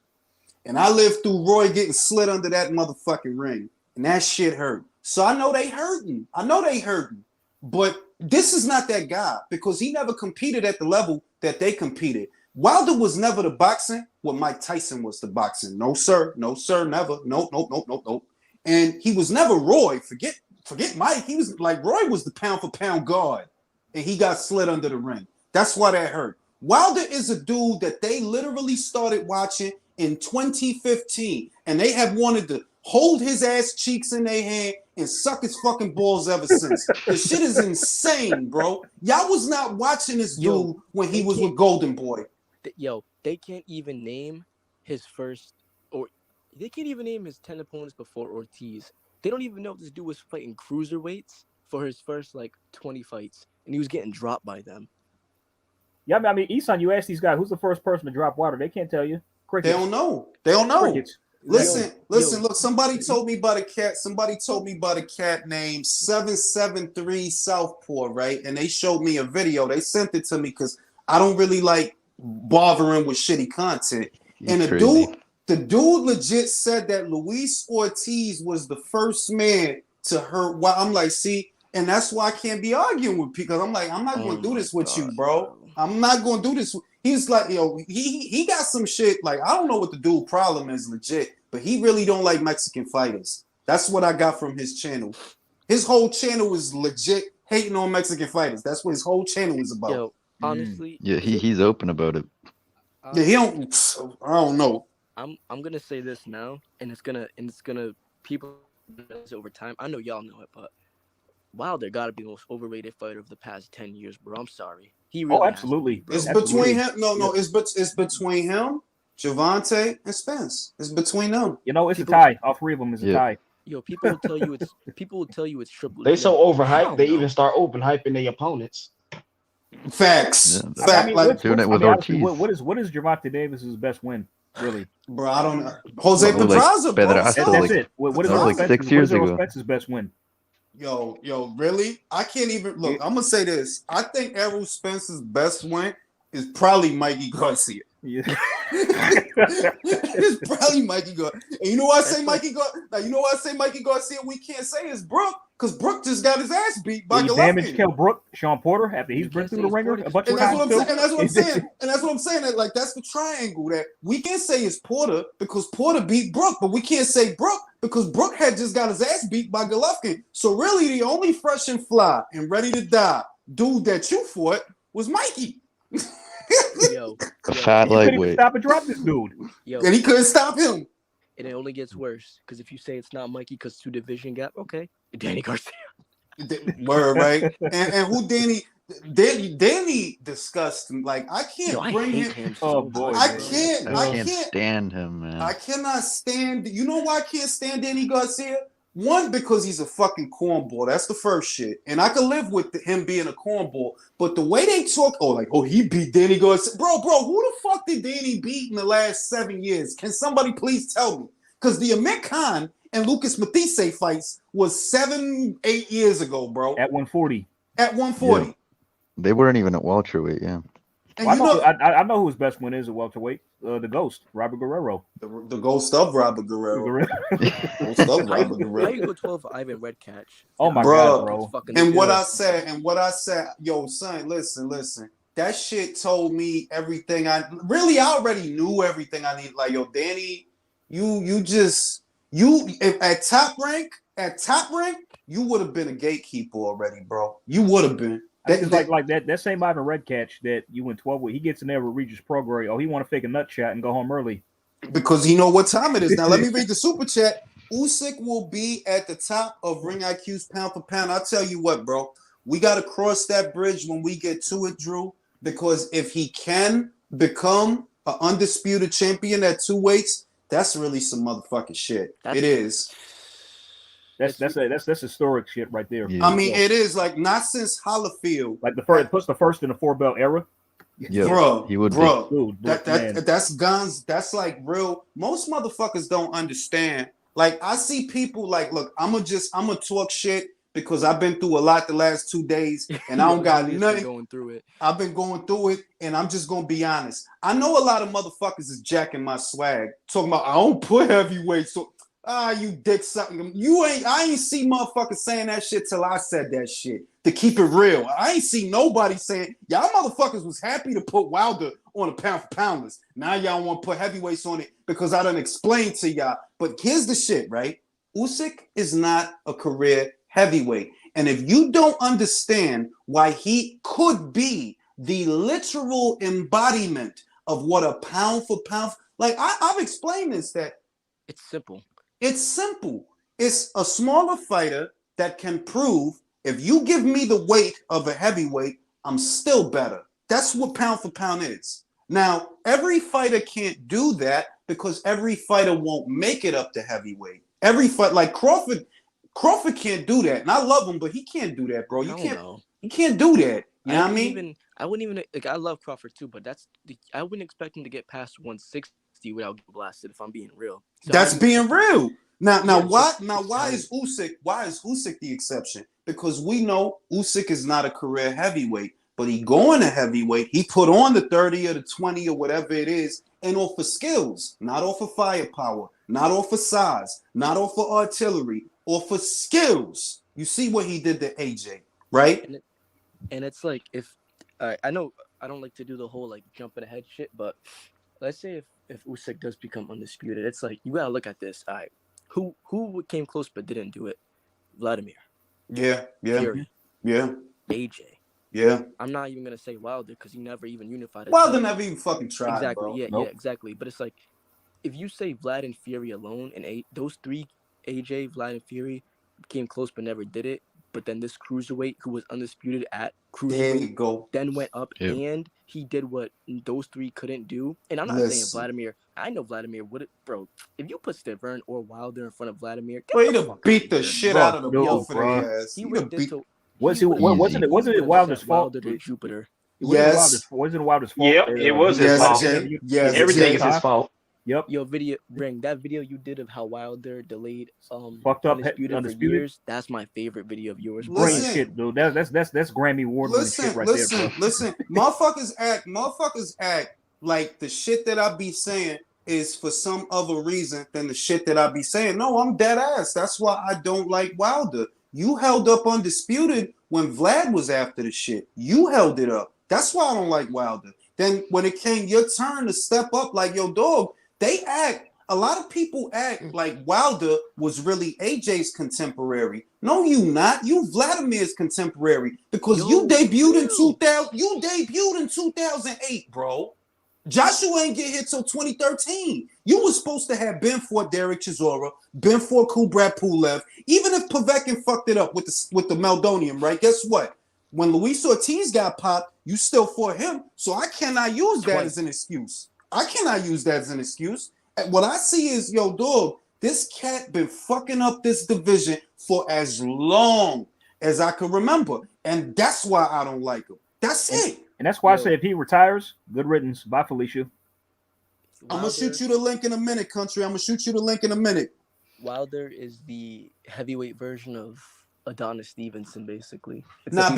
And I lived through Roy getting slid under that motherfucking ring, and that shit hurt. So I know they hurting. But this is not that guy because he never competed at the level that they competed. Wilder was never the boxing what Mike Tyson was the boxing. No, sir, never. Nope. And he was never Roy. Forget Mike. He was like Roy was the pound for pound guard, and he got slid under the ring. That's why that hurt. Wilder is a dude that they literally started watching in 2015, and they have wanted to hold his ass cheeks in their hand and suck his fucking balls ever since. The shit is insane, bro. Y'all was not watching this dude when he was with Golden Boy. They can't even name his first, or they can't even name his 10 opponents before Ortiz. They don't even know if this dude was fighting cruiserweights for his first like 20 fights, and he was getting dropped by them. Yeah, I mean, Isan, you ask these guys, who's the first person to drop Wilder? They can't tell you. Crickets. They don't know. They don't know. Crickets. Listen. Look, somebody told me about a cat named 773 Southpaw, right? And they showed me a video. They sent it to me because I don't really like bothering with shitty content. And the dude legit said that Luis Ortiz was the first man to hurt. Well, I'm like, see, and that's why I can't be arguing with people. Because I'm like, I'm not going to do this with you, bro. I'm not going to do this. He's like, he got some shit. Like, I don't know what the dude problem is legit, but he really don't like Mexican fighters. That's what I got from his channel. His whole channel is legit hating on Mexican fighters. That's what his whole channel is about. Yo, honestly, yeah, he's open about it. Yeah, he don't. I don't know. I'm gonna say this now, and it's gonna people over time. I know y'all know it, but Wilder gotta be the most overrated fighter of the past 10 years, bro. I'm sorry. He really absolutely. It's between him. No. It's between him, Javante, and Spence. It's between them. You know, it's a tie. All three of them is a tie. Yo, people will tell you it's Triple They G. so overhyped. They even start open hyping their opponents. Facts. Yeah, Fact. Like doing it with Ortiz. What is Gervonta Davis's best win? Really, bro, I don't know. Jose Well, Pedraza, bro. Pedraza, Stop. that's like- it. What is that was like 6 years ago. Spence's best win? Yo, really? I can't even look. I'm gonna say this. I think Errol Spence's best win is probably Mikey Garcia. Yeah. It's probably Mikey Garcia. And you know why I say Mikey Garcia? Now you know why I say Mikey Garcia? We can't say is Brooke, because Brooke just got his ass beat by He Golovkin. damaged Kell Brook, Sean Porter, after he's been through the ringer a bunch of And that's times what I'm too. saying. And that's what I'm saying. And that's what I'm saying. That like that's the triangle that we can say is Porter because Porter beat Brooke, but we can't say Brooke because Brooke had just got his ass beat by Golovkin. So really, the only fresh and fly and ready to die dude that you fought was Mikey. Yo, A fat He couldn't even lightweight. stop and drop this dude. And he couldn't stop him. And it only gets worse because if you say it's not Mikey because 2 division gap, okay, Danny Garcia. Word, right? And who Danny disgusted. Like I can't I bring hate him. Oh boy, I man. can't. I can't stand him, man. I cannot stand. You know why I can't stand Danny Garcia? One, because he's a fucking cornball. That's the first shit. And I can live with him being a cornball. But the way they talk, he beat Danny Garcia. Bro, who the fuck did Danny beat in the last 7 years? Can somebody please tell me? Because the Amir Khan and Lucas Matisse fights was 7-8 years ago, bro. At 140. At 140. Yeah. They weren't even at welterweight, yeah. And Well, I know who his best win is at welterweight. The Ghost, Robert Guerrero. the ghost of Robert Guerrero. Ghost of Robert How Guerrero. you go 12 for Ivan Redcatch? Oh my Bro. God, bro. Fucking And what ridiculous. I said, yo, son, listen. That shit told me everything I already knew everything I need. Like, yo, Danny, if at top rank, you would have been a gatekeeper already, bro. You would have been. It's like that same Ivan Redcatch that you went 12 with. He gets in there with Regis Prograde. Oh, he want to fake a nut shot and go home early. Because he know what time it is. Now, let me read the super chat. Usyk will be at the top of Ring IQ's pound for pound. I'll tell you what, bro. We got to cross that bridge when we get to it, Drew. Because if he can become an undisputed champion at 2 weights, that's really some motherfucking shit. It is. That's historic shit right there. Yeah. I mean, it is like not since Holyfield. Like the first, puts the first in the 4-belt era. Yeah, Bro, he would bro, Dude, that's guns. That's like real. Most motherfuckers don't understand. Like I see people like, look, I'm gonna talk shit because I've been through a lot the last 2 days and I don't got nothing. Going through it. I've been going through it and I'm just gonna be honest. I know a lot of motherfuckers is jacking my swag, talking about I don't put heavyweight. So you dick sucking. I ain't see motherfuckers saying that shit till I said that shit. To keep it real, I ain't see nobody saying y'all motherfuckers was happy to put Wilder on a pound for pound list. Now y'all want to put heavyweights on it because I done explained to y'all. But here's the shit, right? Usyk is not a career heavyweight, and if you don't understand why he could be the literal embodiment of what a pound for pound, like I've explained this, that It's simple. it's simple. It's a smaller fighter that can prove if you give me the weight of a heavyweight, I'm still better. That's what pound for pound is. Now, every fighter can't do that because every fighter won't make it up to heavyweight. Every fight, like Crawford can't do that. And I love him, but he can't do that, bro. I don't know. You can't do that. You know what I mean? I wouldn't even like. I love Crawford too, but I wouldn't expect him to get past 160 without getting blasted. If I'm being real, so that's being real. Now why it's is Usyk the exception? Because we know Usyk is not a career heavyweight, but he going to heavyweight. He put on the 30 or the 20 or whatever it is, and off of skills, not off of firepower, not off of size, not off of artillery, off of skills. You see what he did to AJ, right? And it's like if I know I don't like to do the whole like jumping ahead shit, but let's say if Usyk does become undisputed, it's like you gotta look at this. All right, who came close but didn't do it? Vladimir. Yeah. Fury. Yeah. AJ. Yeah. I'm not even gonna say Wilder because he never even unified it. Wilder never even fucking tried. Exactly. Bro. Yeah. Nope. Yeah. Exactly. But it's like if you say Vlad and Fury alone, and those three, AJ, Vlad, and Fury, came close but never did it. But then this cruiserweight, who was undisputed at There you cruiserweight, go. then went up Yep. and he did what those three couldn't do. And I'm not saying Vladimir. I know Vladimir would, bro. If you put Stavern or Wilder in front of Vladimir, Well, he'd have beat the shit out of the both of their ass. He would have beat. Wasn't it Wilder's fault? Wilder to Jupiter. Yes. Wasn't Wilder's fault? Yep, it was his fault. Yes, Everything Jay. is his fault. Yep. Yo, that video you did of how Wilder delayed Fucked up Undisputed for years. That's my favorite video of yours. Listen. Brilliant shit, dude. That's Grammy Award winning shit right there, bro. Listen. Motherfuckers act like the shit that I be saying is for some other reason than the shit that I be saying. No, I'm dead ass. That's why I don't like Wilder. You held up Undisputed when Vlad was after the shit. You held it up. That's why I don't like Wilder. Then when it came your turn to step up, like, yo, dog, a lot of people act like Wilder was really AJ's contemporary. No, you not. You Vladimir's contemporary because you debuted in 2008, bro. Joshua ain't get hit till 2013. You was supposed to have been for Derek Chisora, been for Kubrat Pulev. Even if Povetkin fucked it up with the Meldonium, right? Guess what? When Luis Ortiz got popped, you still fought him. So I cannot use that as an excuse. And what I see is, yo, dog, this cat been fucking up this division for as long as I can remember. And that's why I don't like him. That's it. And that's why I say if he retires, good riddance. Bye, Felicia. I'm going to shoot you the link in a minute, country. I'm going to shoot you the link in a minute. Wilder is the heavyweight version of Adonis Stevenson, basically. No.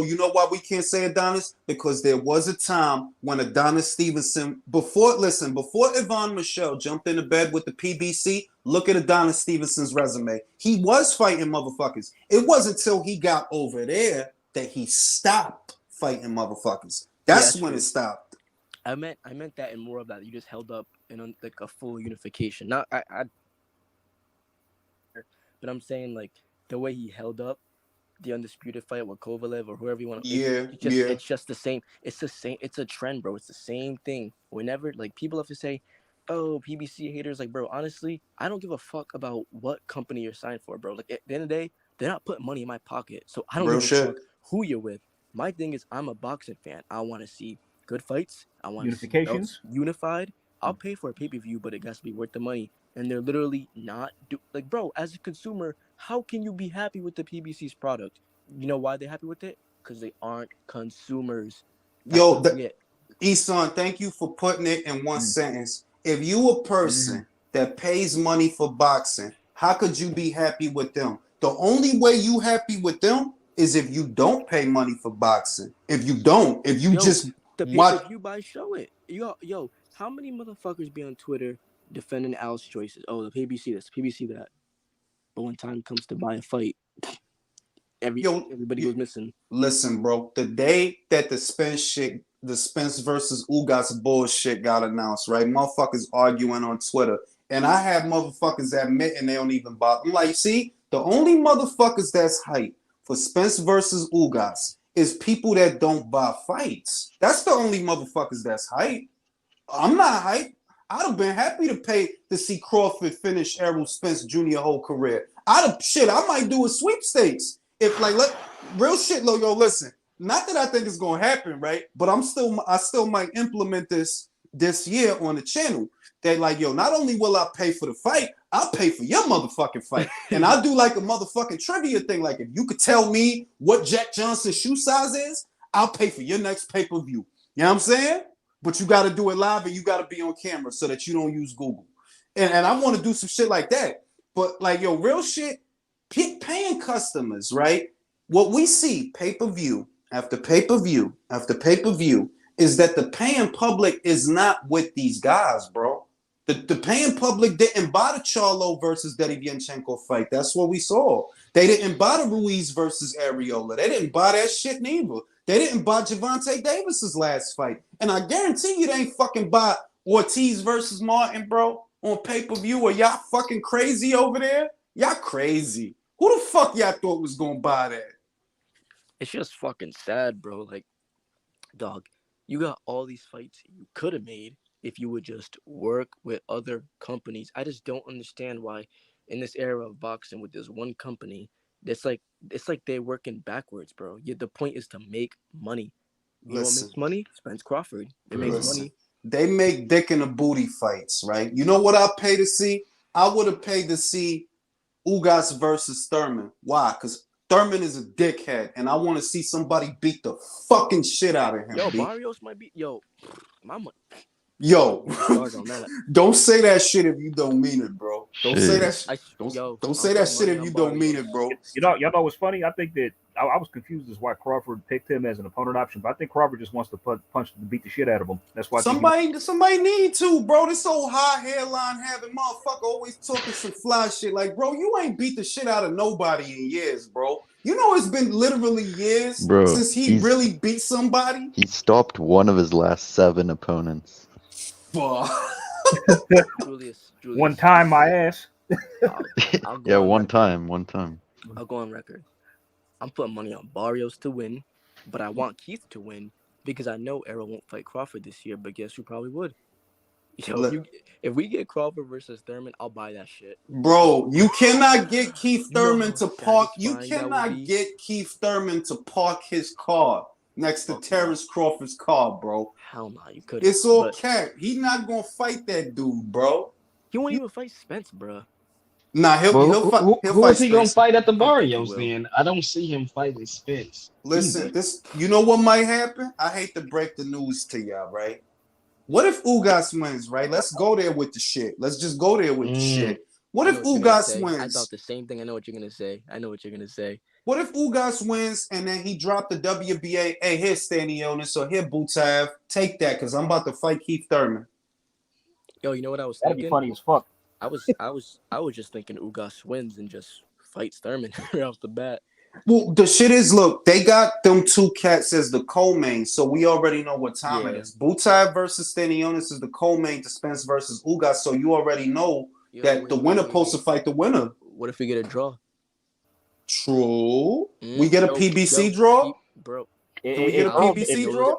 You know why we can't say Adonis? Because there was a time when Adonis Stevenson, before Yvonne Michelle jumped into bed with the PBC, look at Adonis Stevenson's resume. He was fighting motherfuckers. It wasn't until he got over there that he stopped fighting motherfuckers. That's when it stopped. I meant that and more of that. You just held up in like a full unification. Not but I'm saying like the way he held up the undisputed fight with Kovalev or whoever you want to. It's just the same. It's the same. It's a trend, bro. It's the same thing. Whenever like people have to say, "Oh, PBC haters," like, bro. Honestly, I don't give a fuck about what company you're signed for, bro. Like at the end of the day, they're not putting money in my pocket, so I don't give a fuck who you're with. My thing is, I'm a boxing fan. I want to see good fights. I want to see belts unified. I'll pay for a pay-per-view, but it has to be worth the money. And they're literally not like, bro, as a consumer, how can you be happy with the PBC's product? You know why they're happy with it? Because they aren't consumers. Isan, thank you for putting it in one sentence. If you a person that pays money for boxing, how could you be happy with them? The only way you happy with them is if you don't pay money for boxing. If you just the pay-per-view buy show it. Yo, how many motherfuckers be on Twitter defending Al's choices? Oh, the PBC this, PBC that. But when time comes to buy a fight, everybody goes missing. Listen, bro. The day that the Spence versus Ugas bullshit got announced, right? Motherfuckers arguing on Twitter. And I have motherfuckers admitting they don't even bother. I'm like, see, the only motherfuckers that's hype for Spence versus Ugas is people that don't buy fights. That's the only motherfuckers that's hype. I'm not hype. I'd have been happy to pay to see Crawford finish Errol Spence Jr. whole career. I might do a sweepstakes. If like real shit, yo, listen. Not that I think it's gonna happen, right? But I still might implement this year on the channel. That like, yo, not only will I pay for the fight, I'll pay for your motherfucking fight. And I'll do like a motherfucking trivia thing. Like, if you could tell me what Jack Johnson's shoe size is, I'll pay for your next pay-per-view. You know what I'm saying? But you got to do it live and you got to be on camera so that you don't use Google. And I want to do some shit like that. But like, yo, real shit, paying customers, right? What we see pay-per-view after pay-per-view after pay-per-view is that the paying public is not with these guys, bro. The paying public didn't buy the Charlo versus Derevyanchenko fight. That's what we saw. They didn't buy the Ruiz versus Areola. They didn't buy that shit neither. They didn't buy Gervonta Davis's last fight. And I guarantee you they ain't fucking buy Ortiz versus Martin, bro, on pay-per-view. Are y'all fucking crazy over there? Y'all crazy. Who the fuck y'all thought was gonna buy that? It's just fucking sad, bro. Like, dog, you got all these fights you could have made if you would just work with other companies. I just don't understand why in this era of boxing with this one company, it's like they're working backwards, bro. The point is to make money. You want to make money? Spence Crawford. It makes money. They make dick in the booty fights, right? You know what I pay to see? I would have paid to see Ugas versus Thurman. Why? Because Thurman is a dickhead, and I want to see somebody beat the fucking shit out of him. Yo, Barrios might be. Yo, my money. Yo, don't say that shit if you don't mean it, bro. Don't say that. Don't say that shit if you don't mean it, bro. Y'all know what's funny? I think that I was confused as why Crawford picked him as an opponent option, but I think Crawford just wants to beat the shit out of him. That's why somebody need to, bro. This old high hairline having motherfucker always talking some fly shit. Like, bro, you ain't beat the shit out of nobody in years, bro. You know it's been literally years since he really beat somebody. He stopped one of his last 7 opponents. Julius. One time, my ass. Yeah, one time. I'll go on record. I'm putting money on Barrios to win, but I want Keith to win because I know Errol won't fight Crawford this year, but guess who probably would? Yo, if we get Crawford versus Thurman, I'll buy that shit. Bro, you cannot get Keith Thurman to park. You cannot get Keith Thurman to park his car next to Terrence Crawford's car, bro. Hell no, you couldn't. It's all cap. He's not gonna fight that dude, bro. He won't even fight Spence, bro. Nah, he'll fight. Who is he gonna fight at the Barrios then? I don't see him fighting Spence. Listen, you know what might happen? I hate to break the news to y'all, right? What if Ugas wins, right? Let's go there with the shit. Let's just go there with the shit. What if Ugas wins? I thought the same thing. I know what you're gonna say. What if Ugas wins and then he dropped the WBA? Hey, here's Stanionis or here Butaev. Take that because I'm about to fight Keith Thurman. Yo, you know what I was thinking? That'd be funny as fuck. I was just thinking Ugas wins and just fights Thurman right off the bat. Well, the shit is, look, they got them 2 cats as the co-main, so we already know what time it is. Butaev versus Stanionis is the co-main to Spence versus Ugas, so you already know that the winner supposed to fight the winner. What if we get a draw? True. We get a PBC draw? Bro. Can we get a PBC draw?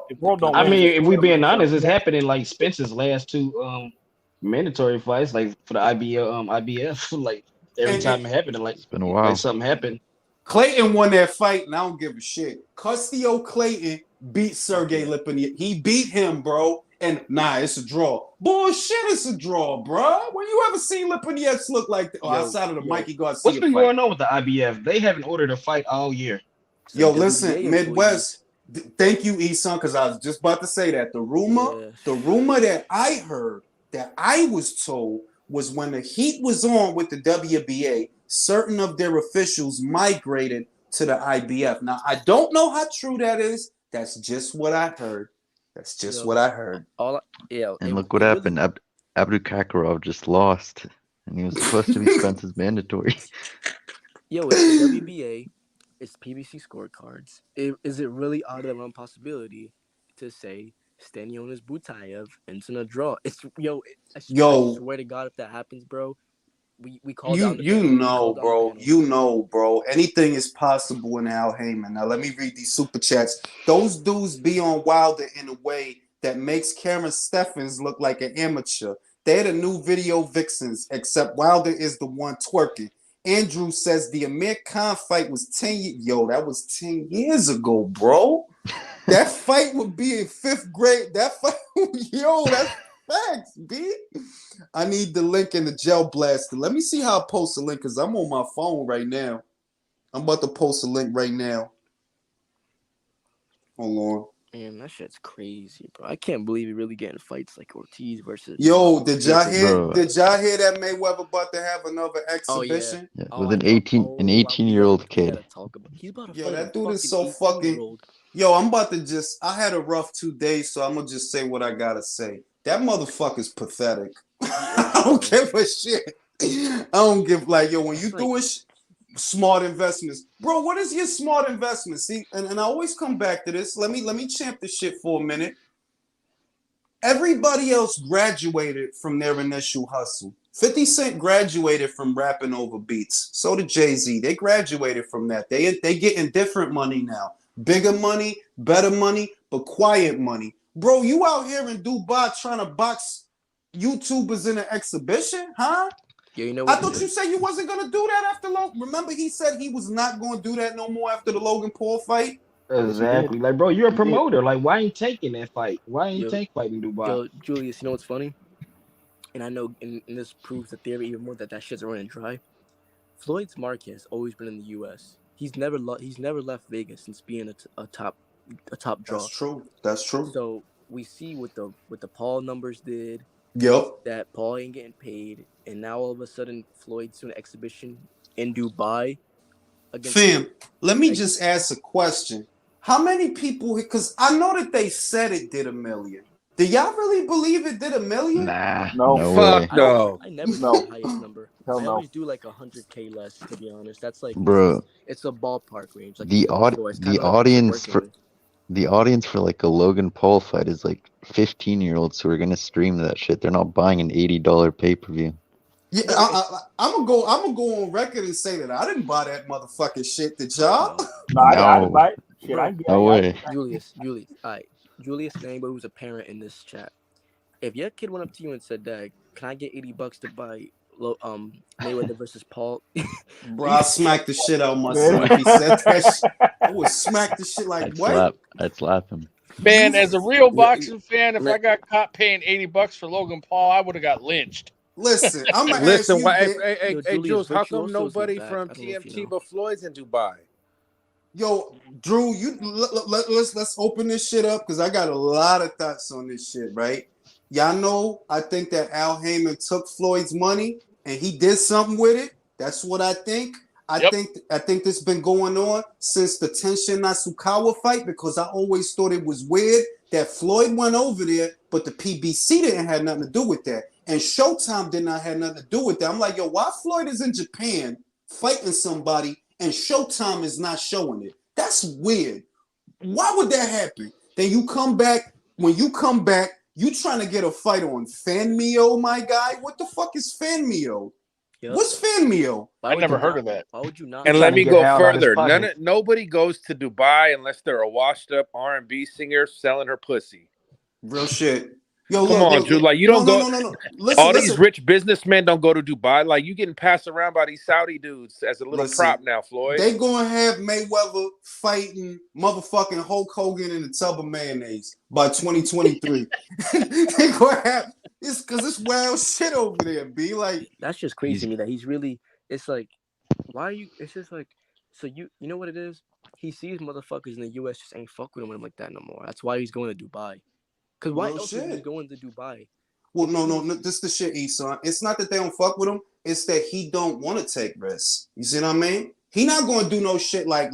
I mean, if we being honest, it's happening like Spence's last 2 mandatory fights, like for the IBF, like every time it happened, like it's been a while. Like something happened. Clayton won that fight, and I don't give a shit. Custio Clayton beat Sergey Lipinets. He beat him, bro. And nah, it's a draw. Bullshit, it's a draw, bro. When you ever seen Lipinets look like that? Outside of the Mikey Garcia What's been going on with the IBF? They haven't ordered a fight all year. Yo, listen, Midwest. Thank you, Eson, because I was just about to say that. The rumor that I heard, that I was told, was when the heat was on with the WBA, certain of their officials migrated to the IBF. Now, I don't know how true that is. That's just what I heard. And look what happened. Abdu Kakarov just lost, and he was supposed to be Spence's mandatory. Yo, it's the WBA. It's PBC scorecards. Is it really out of the realm possibility to say Stanionis Butaev into a draw? I swear to God, if that happens, bro, we call you know, bro. Anything is possible in Al Heyman. Now let me read these super chats. Those dudes be on Wilder in a way that makes Cameron Steffens look like an amateur. They're the new video vixens, except Wilder is the one twerking. Andrew says the Amir Khan fight was 10 years. Yo, that was 10 years ago, bro. That fight would be in 5th grade. That fight, yo, that's facts, B. I need the link in the gel blaster. Let me see how I post a link because I'm on my phone right now. I'm about to post a link right now. Hold on. Man, that shit's crazy, bro. I can't believe you're really getting fights like Ortiz versus. Yo, did y'all hear? Bro. Did y'all hear that Mayweather about to have another Oh yeah. exhibition? Yeah, Oh, with I an know. 18-year-old We kid. gotta talk about. He's about to Yo, fight that a dude is fucking so fucking. 18-year-old. Yo, I'm about to just. I had a rough 2 days, so I'm gonna just say what I gotta say. That motherfucker's pathetic. I don't give a shit. I don't give like yo when you doing smart investments, bro. What is your smart investment? See, and I always come back to this. Let me champ this shit for a minute. Everybody else graduated from their initial hustle. 50 Cent graduated from rapping over beats. So did Jay-Z. They graduated from that. They getting different money now. Bigger money, better money, but quiet money. Bro, you out here in Dubai trying to box YouTubers in an exhibition, huh? Yeah, you know I what? thought you said you wasn't gonna do that after Logan. Remember, he said he was not gonna do that no more after the Logan Paul fight. Exactly. Like, bro, you're a Yo, promoter. Like, why ain't taking that fight? Why ain't yo, take fight in Dubai? yo, Julius, you know what's funny? And I know, and this proves the theory even more that shit's running dry. Floyd's Marquez always been in the U.S. He's never left Vegas since being a top draw. That's true. That's true. So we see what the Paul numbers did. Yep. That Paul ain't getting paid, and now all of a sudden Floyd's doing an exhibition in Dubai against. Fam, let me just ask a question. How many people? Because I know that they said it did 1 million. Do y'all really believe it did 1 million? Nah, No, no fuck way. no. I never do No. the highest number. Hell I no. always do like 100K less, to be honest. That's like Bro, it's a ballpark range. Like the you said aud- before, it's the kind of like what you're audience working for with. the audience for like a Logan Paul fight is like 15-year-olds who are gonna stream that shit. They're not buying an $80 pay-per-view. Yeah, I'm gonna go on record and say that I didn't buy that motherfucking shit. Did y'all? No. No, I No. buy it. Shit, Bro, No way. Julius, all right, Julius, and anybody who's a parent in this chat, if your kid went up to you and said, "Dad, can I get $80 to buy Mayweather versus Paul?" Bro, I smacked the shit out of my son if he said that shit. I would smack the shit like what? I'd slap him. Man, as a real Yeah, boxing fan, if I got caught paying $80 for Logan Paul, I would have got lynched. Listen, I'm gonna ask Listen, you, hey, Dick. hey, Yo, hey, Julius Jules, how come Virtuoso's nobody back. from I don't know if you TMT know. but Floyd's in Dubai? Yo, Drew, let's open this shit up because I got a lot of thoughts on this shit, right? Y'all know I think that Al Heyman took Floyd's money and he did something with it. That's what I think. I Yep. think this been going on since the Tenshin Nasukawa fight because I always thought it was weird that Floyd went over there, but the PBC didn't have nothing to do with that. And Showtime did not have nothing to do with that. I'm like, yo, why Floyd is in Japan fighting somebody and Showtime is not showing it? That's weird. Why would that happen? Then you come back, when you come back, you trying to get a fight on Fanmio, my guy? What the fuck is Fanmio? Yep. What's Fanmio? Why I would never you heard not? of that. Why would you not? And trying let to me get go Hal out his further. pocket. Nobody goes to Dubai unless they're a washed-up R&B singer selling her pussy. Real shit. Yo, Come look, on, look, Jude. look. Like you No, don't no, go. no, no, no. Listen, All these listen. rich businessmen don't go to Dubai. Like you getting passed around by these Saudi dudes as a little Listen, prop now, Floyd. They gonna have Mayweather fighting motherfucking Hulk Hogan in a tub of mayonnaise by 2023. They gonna have it's because it's wild shit over there. Be like, That's just crazy to me that he's really. It's like, why are you? It's just like, so you know what it is? He sees motherfuckers in the U.S. just ain't fuck with him like that no more. That's why he's going to Dubai. Because why real else would he shit. going to Dubai? Well, no, this the shit, Eson. It's not that they don't fuck with him. It's that he don't want to take risks. You see what I mean? He not gonna do no shit like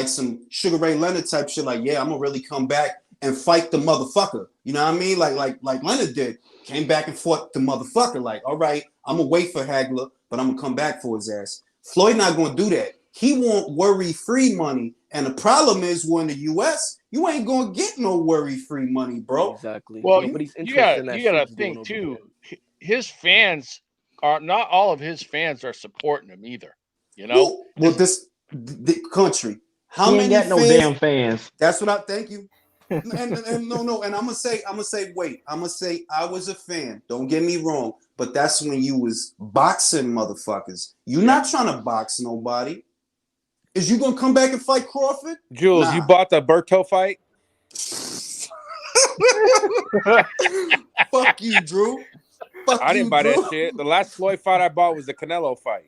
some Sugar Ray Leonard type shit. Like, yeah, I'm gonna really come back and fight the motherfucker. You know what I mean? Like Leonard did. Came back and fought the motherfucker. Like, all right, I'm gonna wait for Hagler, but I'm gonna come back for his ass. Floyd not gonna do that. He want worry-free money. And the problem is, we're in the U.S., you ain't gonna get no worry-free money, bro. Exactly. Well, Nobody's you interested in got that you shit. got to He's doing think over too. there. His fans are not all of his fans are supporting him either. You know. Well, this the country. How He ain't many got no fans? damn fans. That's what I thank you. and no, and I'm gonna say, wait, I'm gonna say I was a fan. Don't get me wrong, but that's when you was boxing motherfuckers. You not trying to box nobody. Is you gonna come back and fight Crawford? Jules, you Nah. bought the Berto fight? Fuck you, Drew. Fuck I you, didn't buy Drew. that shit. The last Floyd fight I bought was the Canelo fight.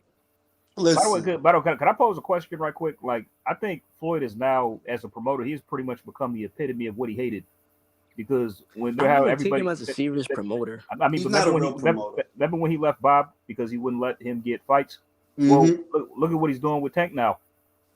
Listen, By the way, can I pose a question right quick? Like, I think Floyd is now, as a promoter, he's pretty much become the epitome of what he hated. Because when they I have don't even take everybody, him as a serious promoter. I mean, he's but not a remember real promoter. remember when he left Bob because he wouldn't let him get fights? Mhm. Well, look at what he's doing with Tank now.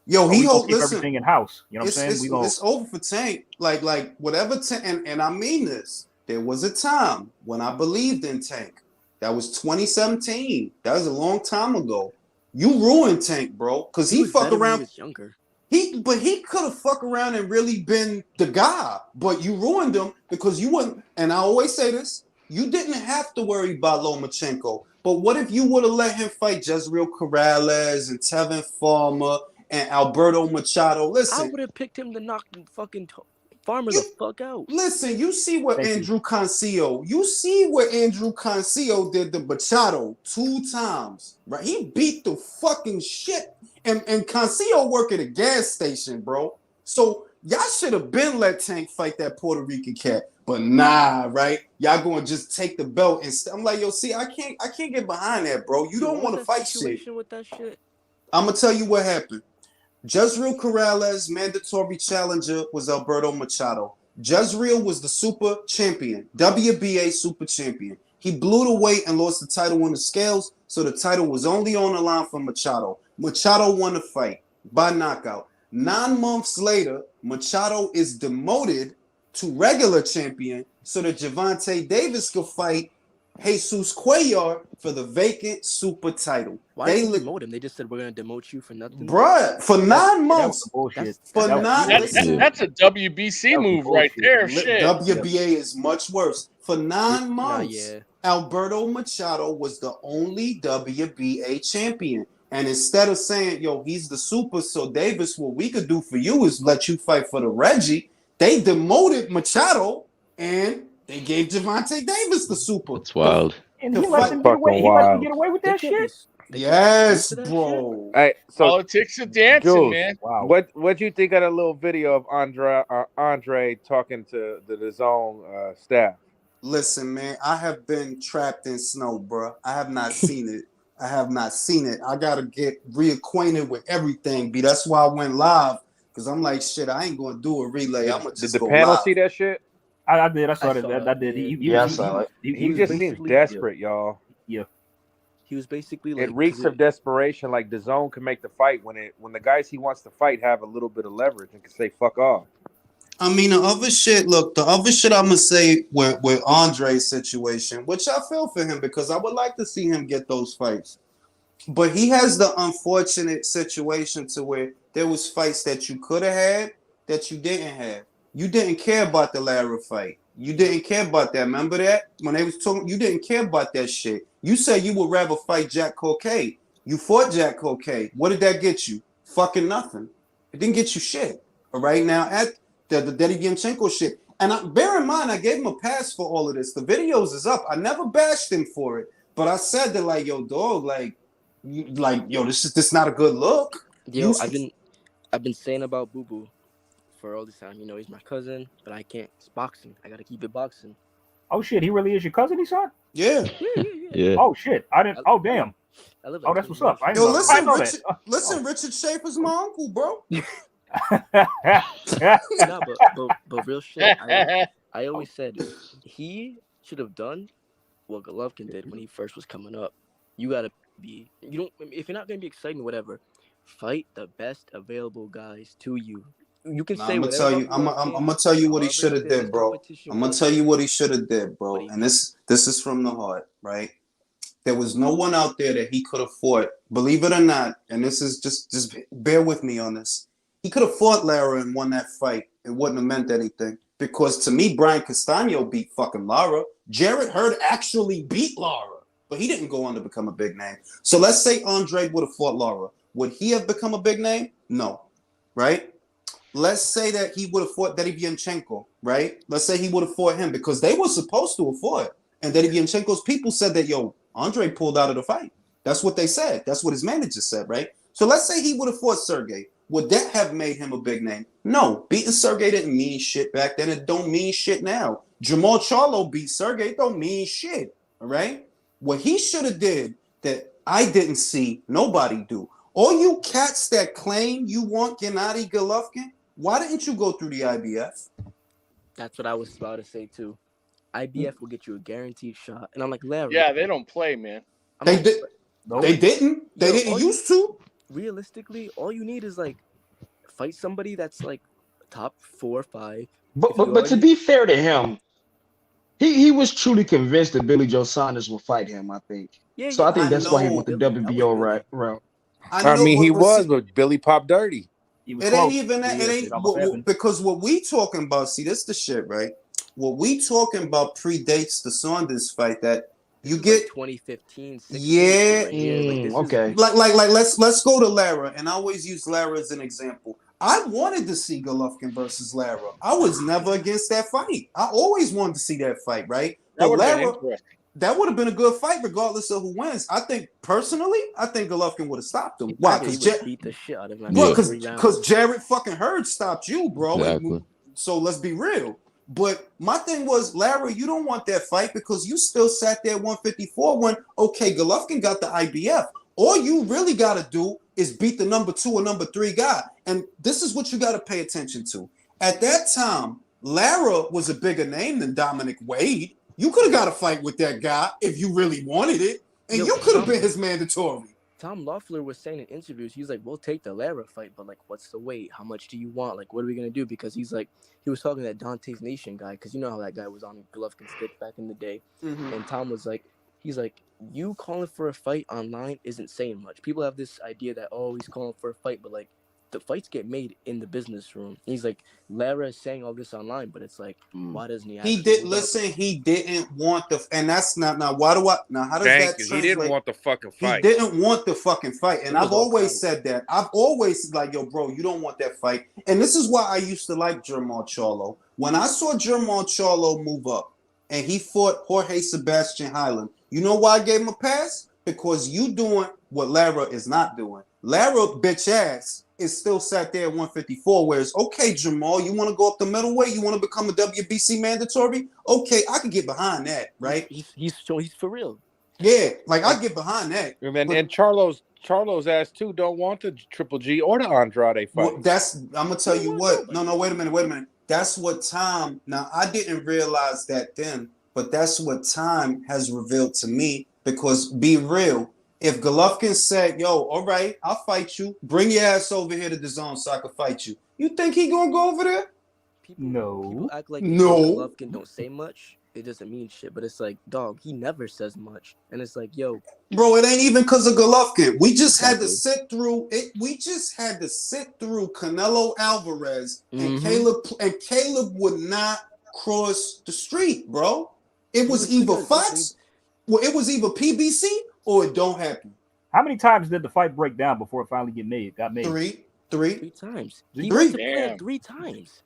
Yo, So he we gonna hold. keep Listen, everything in house. You know what I'm saying? We gonna it's over for Tank. Like whatever Tank, and I mean this. There was a time when I believed in Tank. That was 2017. That was a long time ago. You ruined Tank, bro, because he was fuck better when he around. was younger. He could have fuck around and really been the guy, but you ruined him because you wouldn't. And I always say this: you didn't have to worry about Lomachenko. But what if you would have let him fight Jezreel Corrales and Tevin Farmer and Alberto Machado? I Listen, would have picked him to knock the fucking Farmer you the fuck out. listen. You see what Thank you. Andrew Concio. You see what Andrew Concio did to Machado 2 times, right? He beat the fucking shit. And Concio work at a gas station, bro. So y'all should have been let Tank fight that Puerto Rican cat. But nah, right? Y'all gonna just take the belt and I'm like, yo, see, I can't get behind that, bro. You Dude, don't what want to was that fight shit. situation with that shit? I'm gonna tell you what happened. Jezreel Corrales' mandatory challenger was Alberto Machado. Jezreel was the super champion, WBA super champion. He blew the weight and lost the title on the scales, so the title was only on the line for Machado. Machado won the fight by knockout. 9 months later, Machado is demoted to regular champion so that Gervonta Davis could fight Jesus Cuellar for the vacant super title. Why did they demote him? They just said we're gonna demote you for nothing. Bruh, for 9 that was months. some bullshit. For That was- not That's listen, that's a WBC That was move right bullshit. there. Shit. WBA is much worse. For 9 Nah, months, yeah. Alberto Machado was the only WBA champion. And instead of saying, yo, he's the super, so Davis, what we could do for you is let you fight for the Reggie, they demoted Machado and they gave Gervonta Davis the super. That's wild. And The he let fight- them get away. Fucking He let them wild. get away with They that can't be. shit. They can't be Yes, sued for that bro. Hey, so Politics of dancing, Jules, man. Wow. what you think of that little video of Andre talking to the zone staff? Listen, man, I have been trapped in snow, bro. I have not seen it. I gotta get reacquainted with everything, B. That's why I went live. Cause I'm like, shit, I ain't gonna do a relay. I'm gonna Did just the go panel live. see that shit? I did. I saw I that. saw I that, did. yeah. Yeah, I saw it. He was just seems basically- desperate, y'all. Yeah. He was basically like It reeks of desperation. Like the zone can make the fight when the guys he wants to fight have a little bit of leverage and can say fuck off. I mean, the other shit I'm gonna say with Andre's situation, which I feel for him because I would like to see him get those fights. But he has the unfortunate situation to where there was fights that you could have had that you didn't have. You didn't care about the Lara fight. You didn't care about that. Remember that? When they was talking, you didn't care about that shit. You said you would rather fight Jack Coquet. You fought Jack Coquet. What did that get you? Fucking nothing. It didn't get you shit. All right, now at the Deddy Yanchenko shit. And bear in mind, I gave him a pass for all of this. The videos is up. I never bashed him for it. But I said that, like, yo, dog, yo, this is not a good look. Yo, I've been saying about Boo Boo for all this time. You know, he's my cousin, but I can't. It's boxing. I gotta keep it boxing. Oh shit, he really is your cousin, he said? Yeah. Yeah. Oh shit. I didn't oh damn. I live Oh, like that's what's 20 up. I Yo, didn't know. I listen, know Richard, that. listen, Richard Schaefer's my uncle, bro. Nah, but real shit. I always said he should have done what Golovkin did when he first was coming up. You gotta be. You don't. If you're not gonna be exciting, whatever. Fight the best available guys to you. You can say I'm gonna whatever tell you. about I'm Golovkin, gonna tell you what he however should have fair his did, bro. competition I'm gonna was, tell you what he should have did, bro. but he And this is from the heart, right? There was no one out there that he could have fought. Believe it or not, and this is just bear with me on this. He could have fought Lara and won that fight. It wouldn't have meant anything because to me, Brian Castano beat fucking Lara. Jarrett Hurd actually beat Lara, but he didn't go on to become a big name. So let's say Andre would have fought Lara. Would he have become a big name? No, right? let's say that he would have fought Derevianchenko, right? Let's say he would have fought him because they were supposed to have fought. And Derevianchenko's people said that, yo, Andre pulled out of the fight. That's what they said. That's what his manager said, right? So let's say he would have fought Sergey. Would that have made him a big name? No. Beating Sergey didn't mean shit back then. It don't mean shit now. Jamal Charlo beat Sergey. It don't mean shit, all right? What he should have did that I didn't see nobody do. All you cats that claim you want Gennady Golovkin, why didn't you go through the IBF? That's what I was about to say too. IBF will get you a guaranteed shot, and I'm like, Larry. Yeah, they don't play, man. They did. Nope. They didn't. They didn't used to. Realistically, all you need is like fight somebody that's like top 4 or 5. But to be fair to him, he was truly convinced that Billy Joe Saunders would fight him, I think. Yeah, So I think I that's why he know. went the Billy, that WBO was route. I know, mean, he but was, see, but Billy popped dirty. He was it close. ain't even that. It ain't almost happened. because what we talking about. See, this the shit, right? What we talking about predates the Saunders fight. That you like get 2015, 16. Yeah. Right here. Like, this Okay. is, like let's go to Lara, and I always use Lara as an example. I wanted to see Golovkin versus Lara. I was never against that fight. I always wanted to see that fight, right? That But would have been Lara, interesting. that would have been a good fight regardless of who wins. I think personally, I think Golovkin would have stopped him. Why? he Because would beat the shit out of him. Yeah. because Jared fucking Hurd stopped you, bro. Exactly. So let's be real. But my thing was, Larry, you don't want that fight because you still sat there 154 when, okay, Golovkin got the IBF. All you really got to do is beat the number 2 or number 3 guy. And this is what you got to pay attention to. At that time, Lara was a bigger name than Dominic Wade. You could have got a fight with that guy if you really wanted it. And you could have been his mandatory. Tom Loeffler was saying in interviews, he's like, we'll take the Lara fight, but like, what's the weight? How much do you want? Like, what are we going to do? Because he's like, he was talking to that Dante's Nation guy, because you know how that guy was on Golovkin's stick back in the day. Mm-hmm. And Tom was like, he's like, you calling for a fight online isn't saying much. People have this idea that, oh, he's calling for a fight, but like, the fights get made in the business room. He's like, Lara is saying all this online, but it's like, why doesn't he? He did listen. He didn't want the, and that's not now. Why do I now? How does Thank that you. translate? He didn't want the fucking He fight. didn't want the fucking fight, and It was I've all always time. said that. I've always like, yo, bro, you don't want that fight, and this is why I used to like Jamal Charlo. When I saw Jamal Charlo move up, and he fought Jorge Sebastian Highland, you know why I gave him a pass? Because you doing what Lara is not doing. Lara, bitch ass, is still sat there at 154, whereas, okay, Jamal, you want to go up the middleweight? You want to become a WBC mandatory? Okay, I can get behind that, right? He's for real. Yeah, like I get behind that. And But- Charlo's ass too don't want the Triple G or the Andrade fight. Well, I'm gonna tell you what. No, wait a minute. That's what time. Now I didn't realize that then, but that's what time has revealed to me. Because be real, if Golovkin said, "Yo, all right, I'll fight you. Bring your ass over here to the zone so I can fight you," you think he gonna go over there? People act like No. Golovkin don't say much. It doesn't mean shit, but it's like, dog, he never says much, and it's like, yo, Bro, it ain't even because of Golovkin. We just had to Exactly. sit through it. We just had to sit through Canelo Alvarez and Mhm. Caleb would not cross the street, bro. It was was either because- Fox, well, it was either PBC or it don't happen. How many times did the fight break down before it finally got made? Three. 3 times. He Three? went to Damn. plant 3 times.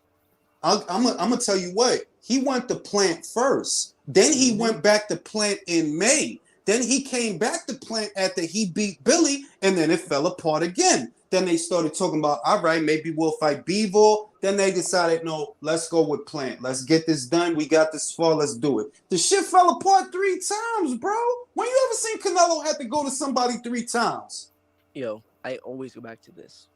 I'm gonna tell you what. He went to plant first. Then he went back to plant in May. Then he came back to plant after he beat Billy, and then it fell apart again. Then they started talking about, all right, maybe we'll fight Bivol. Then they decided, no, let's go with Plant. Let's get this done. We got this far. Let's do it. The shit fell apart 3 times, bro. When you ever seen Canelo have to go to somebody 3 times? Yo, I always go back to this.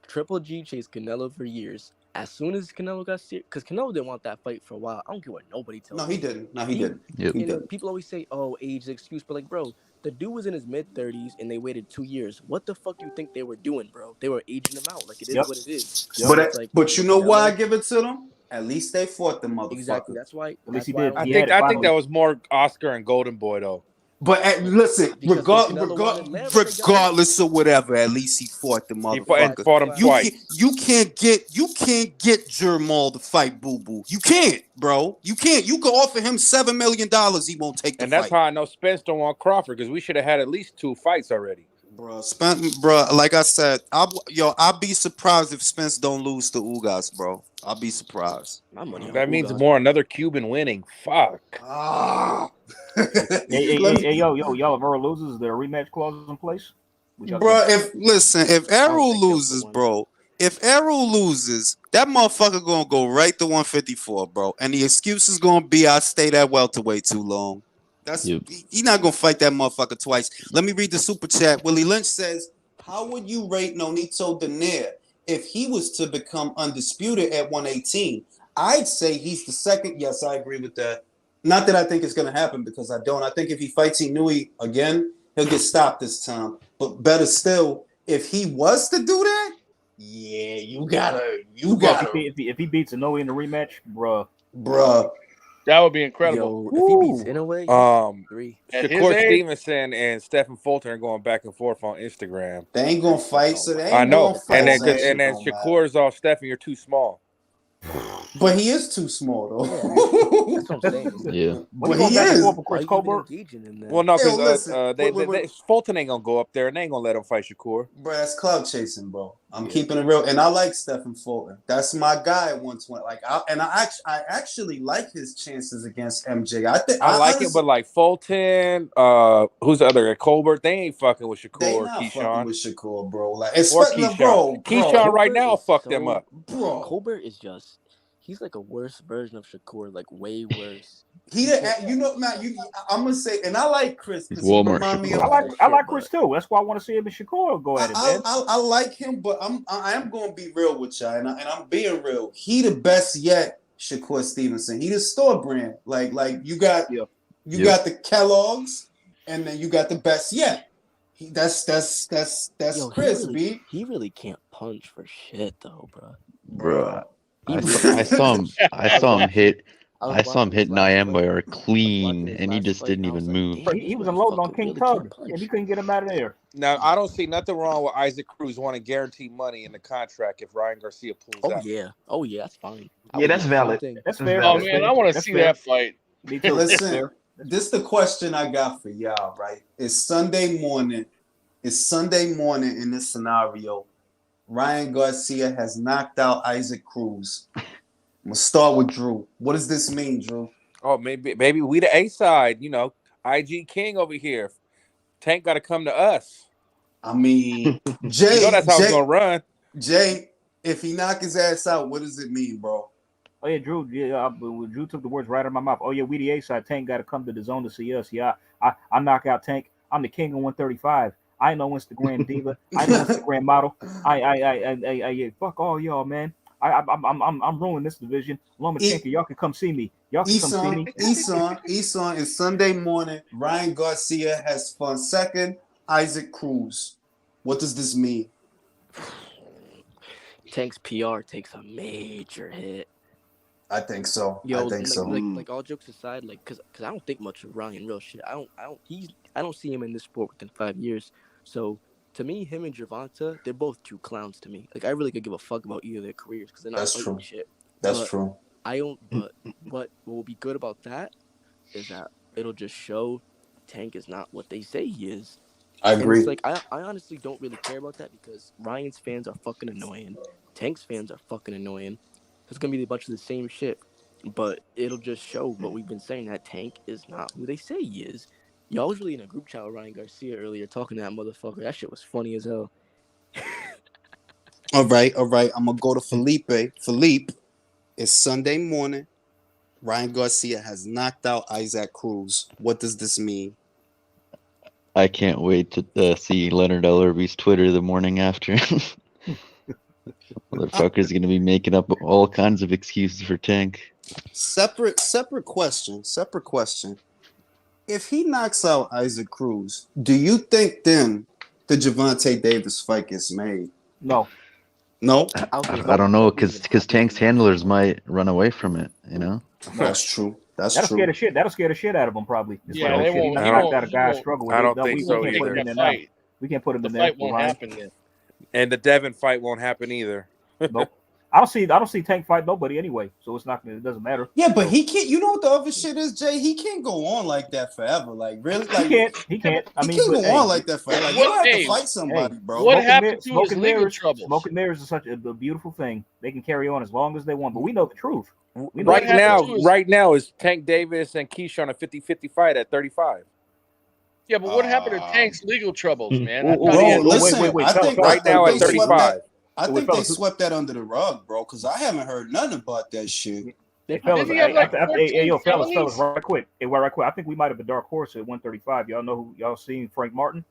Triple G chased Canelo for years. As soon as Canelo got serious, because Canelo didn't want that fight for a while. I don't care what nobody tells No, me. he didn't. No, he didn't. Yep. He You know, didn't. people always say, "Oh, age is an excuse," but like, bro, the dude was in his mid-30s and they waited 2 years. What the fuck do you think they were doing, bro? They were aging him out. Like, it is Yep. what it is. Yep. But, It's like, but you know why I Canelo- give it to them? At least they fought the motherfucker. Exactly. That's why. At least he that's why did. I I He don't- had think it I think finally. that was more Oscar and Golden Boy though. But listen, Because Canelo wanted Lara, they got regardless of whatever, at least he fought the He motherfucker. fought him You twice. You can't get Jermal to fight Boo Boo. You can't, bro. You can't. You can offer him $7 million. He won't take the And that's fight. how I know Spence don't want Crawford because we should have had at least 2 fights already. Bro, like I said, I'll be surprised if Spence don't lose to Ugas, bro. I'll be surprised. My money on That means Ugas. more another Cuban winning. Fuck. Ah. Hey, yo, y'all, if Earl loses, is there a rematch clause in place? Bro, if I don't Errol think they'll put loses, one. bro, if Errol loses, that motherfucker gonna go right to 154, bro. And the excuse is gonna be I stayed at welterweight too long. Yep. He not gonna fight that motherfucker twice. Let me read the super chat. Willie Lynch says, "How would you rate Nonito Donaire if he was to become undisputed at 118?" I'd say he's the second. Yes, I agree with that. Not that I think it's gonna happen because I don't. I think if he fights Inui again, he'll get stopped this time. But better still, if he was to do that, yeah, you gotta. If he beats Inoue in the rematch, Bruh. That would be incredible. Yo, if he beats Inoue, 3. At his Shakur age- Stevenson and Stephen Fulton are going back and forth on Instagram. They ain't gonna fight, so they ain't I know. gonna fight. And then, so that shit and then don't matter. Shakur's all Stephen, you're too small. But he is too small though. That's what I'm saying. Yeah. when But he he going back and is. forth with Why Chris you even Colbert, engaging in that? Well, no, Yo, because listen. Wait. Fulton ain't gonna go up there and they ain't gonna let him fight Shakur. Bro, that's cloud chasing, bro. I'm Yeah. keeping it real, and I like Stephen Fulton. That's my guy at 120. Like, I actually like his chances against MJ. I like it, but like Fulton, who's the other guy? Colbert, they ain't fucking with Shakur they or not fucking Keyshawn. with Shakur, bro. Like, Or especially Keyshawn. bro. Keyshawn right now is fuck them up. Bro. Colbert is just, he's like a worse version of Shakur, like way worse. I'm gonna say, and I like Chris because he Walmart remind me of. Shakur. I like Chris too. That's why I want to see him and Shakur go at it, man. I like him, but I am gonna be real with y'all, and I'm being real. He the best yet, Shakur Stevenson. He the store brand. Like you got got the Kellogg's, and then you got the best yet. That's Yo, Chris, B. He really can't punch for shit though, bro. Bro, He I really- saw him. I saw him hit. was I saw him watching his hit last Nyembayar fight. clean, and he Last just fight, didn't and I was even like, move. damn, He this was unloading on King motherfucker Tug, really can't and he punch. couldn't get him out of there. Now, I don't see nothing wrong with Isaac Cruz wanting guaranteed money in the contract if Ryan Garcia pulls out. Oh yeah, that's fine. Yeah, that's valid. That's fair. Oh That's man, fair. I want to That's see fair. that fight. Me too. Listen, this the question I got for y'all. Right? It's Sunday morning in this scenario. Ryan Garcia has knocked out Isaac Cruz. I'm gonna start with Drew. What does this mean, Drew? Oh, maybe we the A side, you know, IG King over here. Tank got to come to us. I mean, Jay, You know that's how it's gonna run. Jay, if he knock his ass out, what does it mean, bro? Oh yeah, Drew. Yeah, Drew took the words right out of my mouth. Oh yeah, we the A side. Tank got to come to the zone to see us. Yeah, I knock out Tank. I'm the king of 135. I know Instagram diva. I know Instagram model. I fuck all y'all, man. I'm ruling this division. Lomachenko, y'all can come see me. Y'all can come see me. Eson is Sunday morning. Ryan Garcia has fun second. Isaac Cruz. What does this mean? Tank's PR takes a major hit. I think so. Yo, I think so. Like all jokes aside, like cause I don't think much of Ryan real shit. I don't see him in this sport within 5 years. So to me, him and Gervonta, they're both two clowns to me. Like I really could give a fuck about either of their careers because they're not fighting shit. That's true. I don't. But what will be good about that is that it'll just show Tank is not what they say he is. I agree. And it's like I honestly don't really care about that because Ryan's fans are fucking annoying. Tank's fans are fucking annoying. It's gonna be a bunch of the same shit, but it'll just show what we've been saying, that Tank is not who they say he is. Y'all was really in a group chat with Ryan Garcia earlier talking to that motherfucker. That shit was funny as hell. All right. I'm gonna go to Felipe. Felipe, it's Sunday morning. Ryan Garcia has knocked out Isaac Cruz. What does this mean? I can't wait to see Leonard Ellerby's Twitter the morning after. Motherfucker's gonna be making up all kinds of excuses for Tank. Separate question. If he knocks out Isaac Cruz, do you think then the Gervonta Davis fight gets made? No. I don't know because Tank's handlers might run away from it. You know. That's true. That'll scare the shit. That'll scare the shit out of him probably. It's Yeah, like, they shit, won't. he knocked out a guy struggling. I don't We think so can't put him either. in there now. We can't put him The in there. fight won't happen then. And the Devin fight won't happen either. Nope. I don't see Tank fight nobody anyway, so it's not. It doesn't matter. Yeah, but So, he can't. You know what the other shit is, Jay? He can't go on like that forever. Like really, he like can't. He Yeah, but can't. I he mean, can't but go hey, on like that forever. Like he what? gonna have to Hey, fight hey, somebody, bro. what happened to his smoking legal mirrors. troubles? Smoking mirrors is such a beautiful thing. They can carry on as long as they want, but we know the truth. We know What the Right truth, happened though. now, to his? right now is Tank Davis and Keyshawn a 50-50 fight at 35. Yeah, but what happened to Tank's legal troubles, man? I thought he Bro, had. listen. Wait, I fellas, think fellas, Right now they at fellas, swept that. 35. I wait, think they fellas, swept that under the rug, bro. Because I haven't heard nothing about that shit. They hey, probably fellas, Did he have have. like hey, 14 yo, fellas, felonies? right quick, right quick. I think we might have a dark horse at 135. Y'all know who? Y'all seen Frank Martin?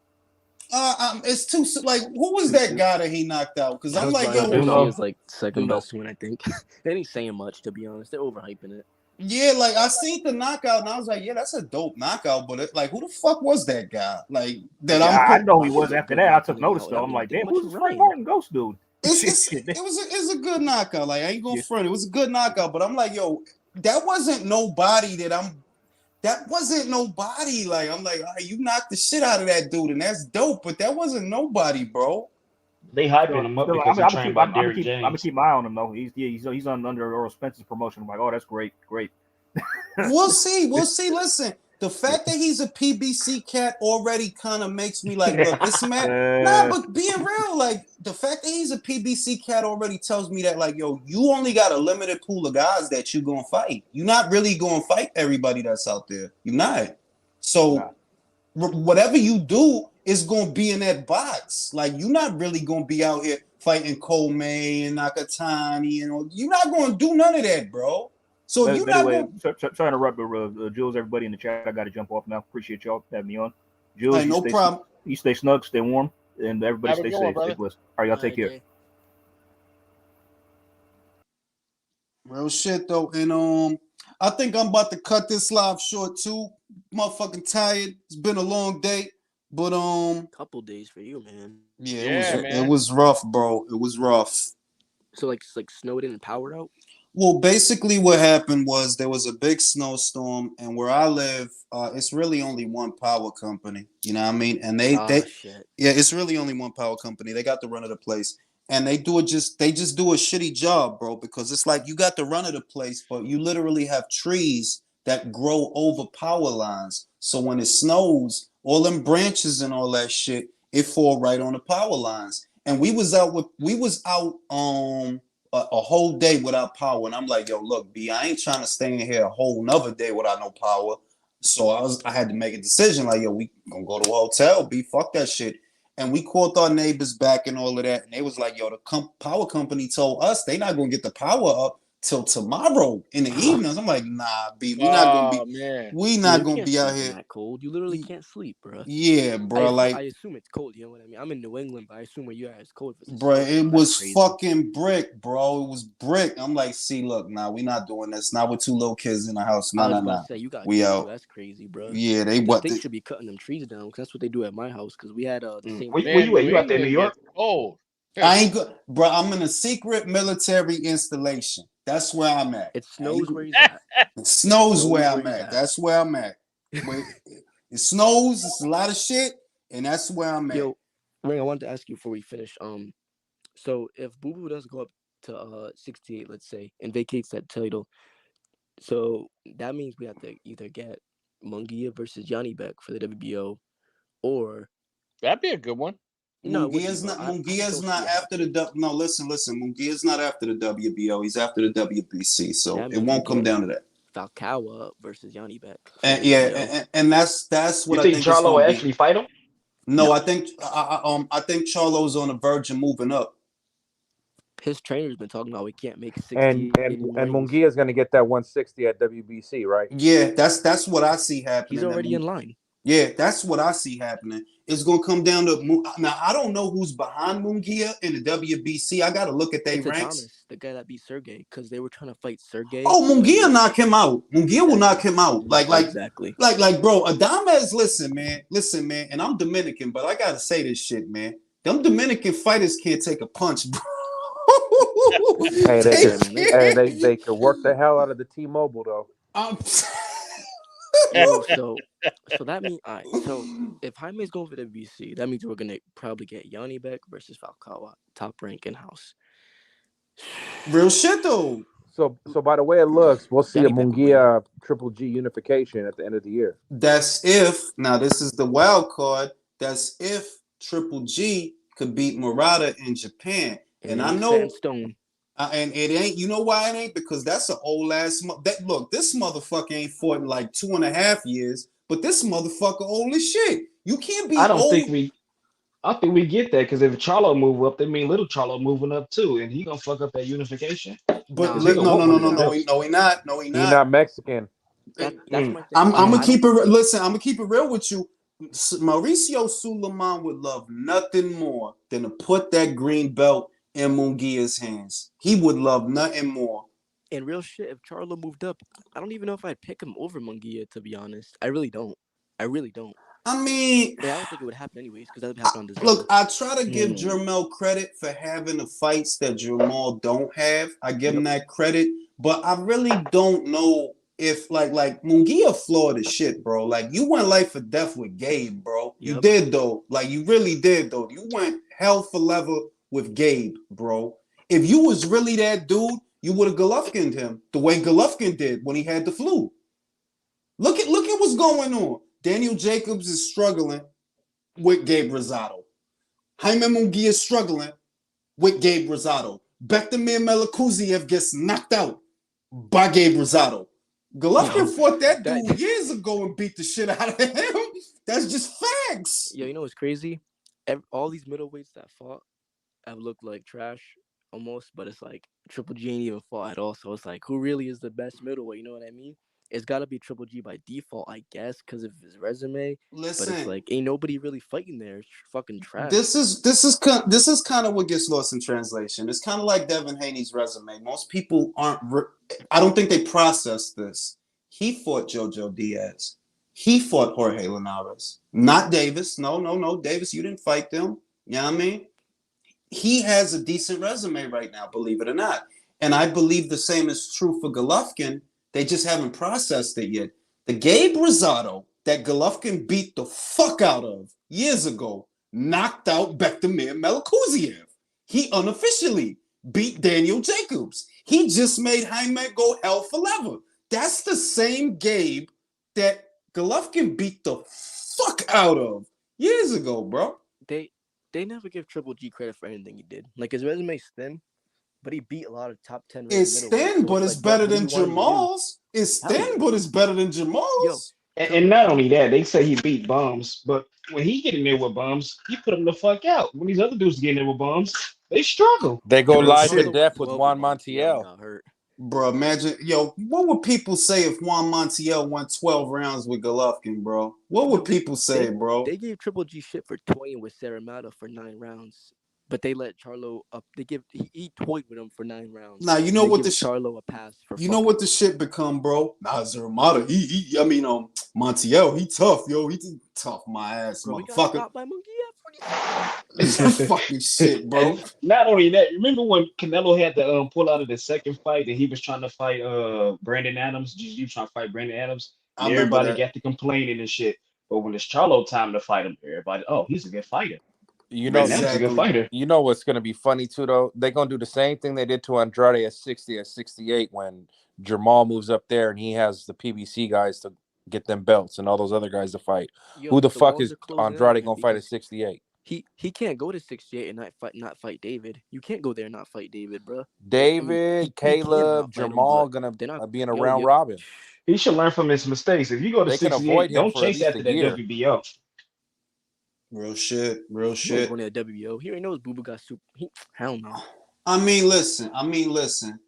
It's too like who was that guy that he knocked out? Because I I'm was like, about to yo, say he Uno. is like second Uno. best one, I think. They ain't saying much, to be honest. They're overhyping it. yeah, like I seen the knockout and I was like, yeah, that's a dope knockout. But like, who the fuck was that guy? Like that Yeah, I'm I put. know he It was was. a After good that, I one took coming notice out. though. I I'm mean, like, did damn, much who's of this Frank Ryan. Martin ghost dude? It's a good knockout. Like I ain't gonna Yeah. front. It was a good knockout. But I'm like, yo, that wasn't nobody that I'm. That wasn't nobody. Like I'm like, all right, you knocked the shit out of that dude, and that's dope. But that wasn't nobody, bro. They hyping him up Still, because he trained by I'm gonna Derrick keep James. my eye on him though. He's on under Earl Spencer's promotion. I'm like, oh, that's great. We'll see. We'll see. Listen, the fact that he's a PBC cat already kind of makes me like, look, this man. Nah, Uh, but being real, like the fact that he's a PBC cat already tells me that, like, yo, you only got a limited pool of guys that you gonna fight. You're not really gonna fight everybody that's out there. You're not. nah. So whatever you do is gonna be in that box. Like you're not really gonna be out here fighting Coleman and Nakatani and you're not gonna do none of that, bro. So if But you're not anyway, gonna, trying to wrap Jules, everybody in the chat. I got to jump off now. Appreciate y'all having me on. Jules, hey, no problem. you stay snug, stay warm, and everybody Have a stay good one, safe, stay brother. blessed. All right, y'all All take right, care. Jay. Real shit though, and I think I'm about to cut this live short too. Motherfucking tired. It's been a long day, but Couple days for you, man. yeah, Yeah, it man. was rough, bro. It was rough. So like snowed in and powered out. Well, basically, what happened was there was a big snowstorm, and where I live, it's really only one power company. You know what I mean? And they Shit. yeah, it's really only one power company. They got the run of the place, and they just do a shitty job, bro. Because it's like you got the run of the place, but you literally have trees that grow over power lines. So when it snows, all them branches and all that shit, it fall right on the power lines. And we was out a whole day without power, and I'm like, yo, look, B, I ain't trying to stay in here a whole nother day without no power. So I had to make a decision, like, yo, we gonna go to a hotel, B, fuck that shit. And we called our neighbors back and all of that, and they was like, yo, the power company told us they not gonna get the power up till tomorrow in the evenings. I'm like, nah, B, Oh man. we Yeah, not you gonna can't be out sleep in here. that cold. You literally can't sleep, bro. Yeah, bro, I like, assume it's cold. You know what I mean? I'm in New England, but I assume where you are it's cold. bro, it That's was crazy. fucking brick, bro. It was brick. I'm like, see, look, nah, we not doing this. Not with two little kids in the house. I Nah, was nah, about nah. to say you got We kids out. too. That's crazy, bro. Yeah, they The what? state should be cutting them trees down because that's what they do at my house. Because we had the same. Where Man, you at? New You out there in New England York? gets cold. I ain't good, bro. I'm in a secret military installation. That's where I'm at. It snows where he's at. at. It snows where Snows I'm where he's at. at. That's where I'm at. It snows. It's a lot of shit, and that's where I'm at. Yo, Ring, I wanted to ask you before we finish. So if Boo Boo does go up to 68, let's say, and vacates that title, so that means we have to either get Munguia versus Yanni Beck for the WBO, or That'd be a good one. no, it would be, but I just Mungia's don't see not it after happening. no, listen. Mungia's not after the WBO. He's after the WBC. So That it means we won't come get down to that. Falcao versus Yanni Beck for And the yeah, WBO. and that's what You I think think it's Charlo gonna will be. actually fight him? No, No, I think Charlo's on the verge of moving up. his trainer's been talking about we can't make And 68 and and rings. Munguia is going to get that 160 at WBC, right? Yeah, that's what I see He's happening. already in line. Yeah, that's what I see happening. It's gonna come down to now. I don't know who's behind Mungia in the WBC. I gotta look at their It's a ranks. Thomas, the guy that beat Sergey, because they were trying to fight Sergey. Oh, Mungia under- knock him out. Mungia will knock Exactly. him out. Exactly. Like, bro. Adames, listen, man. And I'm Dominican, but I gotta say this shit, man. Them Dominican fighters can't take a punch, bro. Hey, They they could work the hell out of the T-Mobile though. I'm Yo, so that means all right. So if Jaime's going for the WBC, that means we're gonna probably get Yanni Beck versus Falcao, top rank in house. Real shit though. So by the way it looks, we'll see a Danny Beck would win. Munguia Triple G unification at the end of the year. That's if now this is the wild card. That's if Triple G could beat Murata in Japan. And It I ain't set in know stone. and it ain't, you know why it ain't? Because that's an old ass that look, this motherfucker ain't fought in like 2.5 years, but this motherfucker old as shit. You can't be I don't old. think we. I think we get that because if Charlo move up, that mean little Charlo moving up too, and he gonna fuck up that unification But Nah, because he gonna no, want no, no, one of no, them no, belts. no, he not. No, he He not. not Mexican. that's my thing. I'm gonna I keep don't. it. Listen, I'm gonna keep it real with you. Mauricio Suleiman would love nothing more than to put that green belt in Munguia's hands. He would love nothing more. And real shit, if Charlo moved up, I don't even know if I'd pick him over Munguia, to be honest. I really don't. I really don't. I mean, And I don't think it would happen anyways, because that would happen on the look, zone. I try to give Hmm. Jermel credit for having the fights that Jamal don't have. I give him Yep. that credit, but I really don't know if like Munguia floored the shit, bro. Like you went life or death with Gabe, bro. You Yep. did though. Like you really did though. You went hell for leather with Gabe, bro. If you was really that dude, you would have Golovkin'd him the way Golovkin did when he had the flu. Look at what's going on. Daniel Jacobs is struggling with Gabe Rosado. Jaime Munguia is struggling with Gabe Rosado. Bektamir Melikuziev gets knocked out by Gabe Rosado. Golovkin Yo, fought that that dude years ago and beat the shit out of him. That's just facts. yo, you know what's crazy? All these middleweights that fought have looked like trash almost, but it's like Triple G ain't even fought at all. So it's like, who really is the best middleweight? You know what I mean? It's got to be Triple G by default, I guess, because of his resume. But it's Listen, like, ain't nobody really fighting there. It's fucking trash. this is kind of what gets lost in translation. It's kind of like Devin Haney's resume. Most people aren't. I don't think they process this. He fought Jojo Diaz. He fought Jorge Linares, not Davis. No, no, no, Davis. You didn't fight them. You know what I mean? He has a decent resume right now, believe it or not. And I believe the same is true for Golovkin. They just haven't processed it yet. The Gabe Rosado that Golovkin beat the fuck out of years ago knocked out Bektamir Melikuziev. He unofficially beat Daniel Jacobs. He just made Jaime go hell for leather. That's the same Gabe that Golovkin beat the fuck out of years ago, bro. They never give Triple G credit for anything he did. Like his resume's thin, but he beat a lot of top 10 ranked It's middleweights. thin, So but it's it's like, bro, better what do than you want him to do? Jamal's. It's Hell thin, yeah. but it's better than Yo, Jamal's. And, Triple and not G, only that, they say he beat bums, but when he get in there with bums, he put him the fuck out. When these other dudes get in there with bums, they struggle. They go Real life or shit. Charlo went death with 12 with Juan Montiel and Montiel. got hurt. Bro, imagine, yo, what would people say if Juan Montiel won 12 rounds with Golovkin, bro? What would Yo, people say, bro? they gave Triple G shit for toying with Saramata for 9 rounds, but they let Charlo up. He toyed with him for 9 rounds. Now, you know They what give the Charlo a pass for you know fucking. what the shit become, bro? Nah, Zermata, Montiel, he tough, yo, he tough my ass, Bro, we got motherfucker. stopped by Munguia 47. Fucking shit, bro. And not only that, remember when Canelo had to pull out of the second fight and he was trying to fight Brandon Adams? He was trying to fight Brandon Adams, I and remember everybody that. got to complaining and shit. But when it's Charlo time to fight him, everybody, oh, he's a good fighter. You know, Brandon Adams is a good Exactly. fighter. you know what's gonna be funny too though? They're gonna do the same thing they did to Andrade at 60, at 68 when Jamal moves up there and he has the PBC guys to get them belts and all those other guys to fight. Yo, Who the the fuck walls is are closing on Andrade him gonna fight at because 68? he can't go to 68 and not fight David. You can't go there and not fight David, bro. David, He can Caleb, not fight him, Jamal but gonna they're not. be in a Yo, round robin. He should learn from his mistakes. If you go to They can avoid 68, him don't for at chase least a after that year. WBO. Real shit, real He ain't shit. going to the WBO. He already knows Boo Boo got super. Hell no. I mean, listen.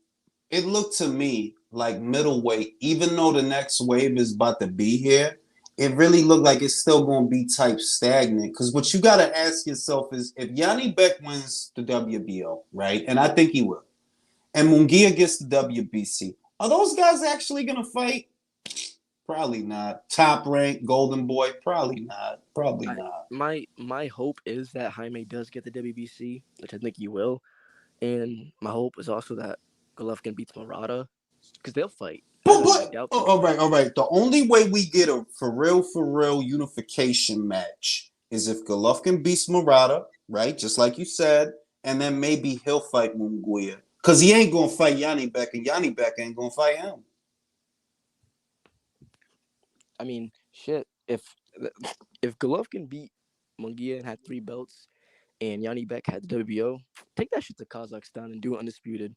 It looked to me like middleweight, even though the next wave is about to be here, it really looked like it's still going to be type stagnant. Because what you got to ask yourself is if Yanni Beck wins the WBO, right? And I think he will, and Munguia gets the WBC, are those guys actually going to fight? Probably not. Top rank, Golden Boy? Probably not. Probably not. My hope is that Jaime does get the WBC, which I think he will, and my hope is also that Golovkin beats Murata, because they'll fight. I have no doubt they'll All fight. right. The only way we get a for real unification match is if Golovkin beats Murata, right? Just like you said, and then maybe he'll fight Munguia. Because he ain't going to fight Yanni Beck, and Yanni Beck ain't going to fight him. I mean, shit. If Golovkin beat Munguia and had 3 belts, and Yanni Beck had the WBO, take that shit to Kazakhstan and do it undisputed.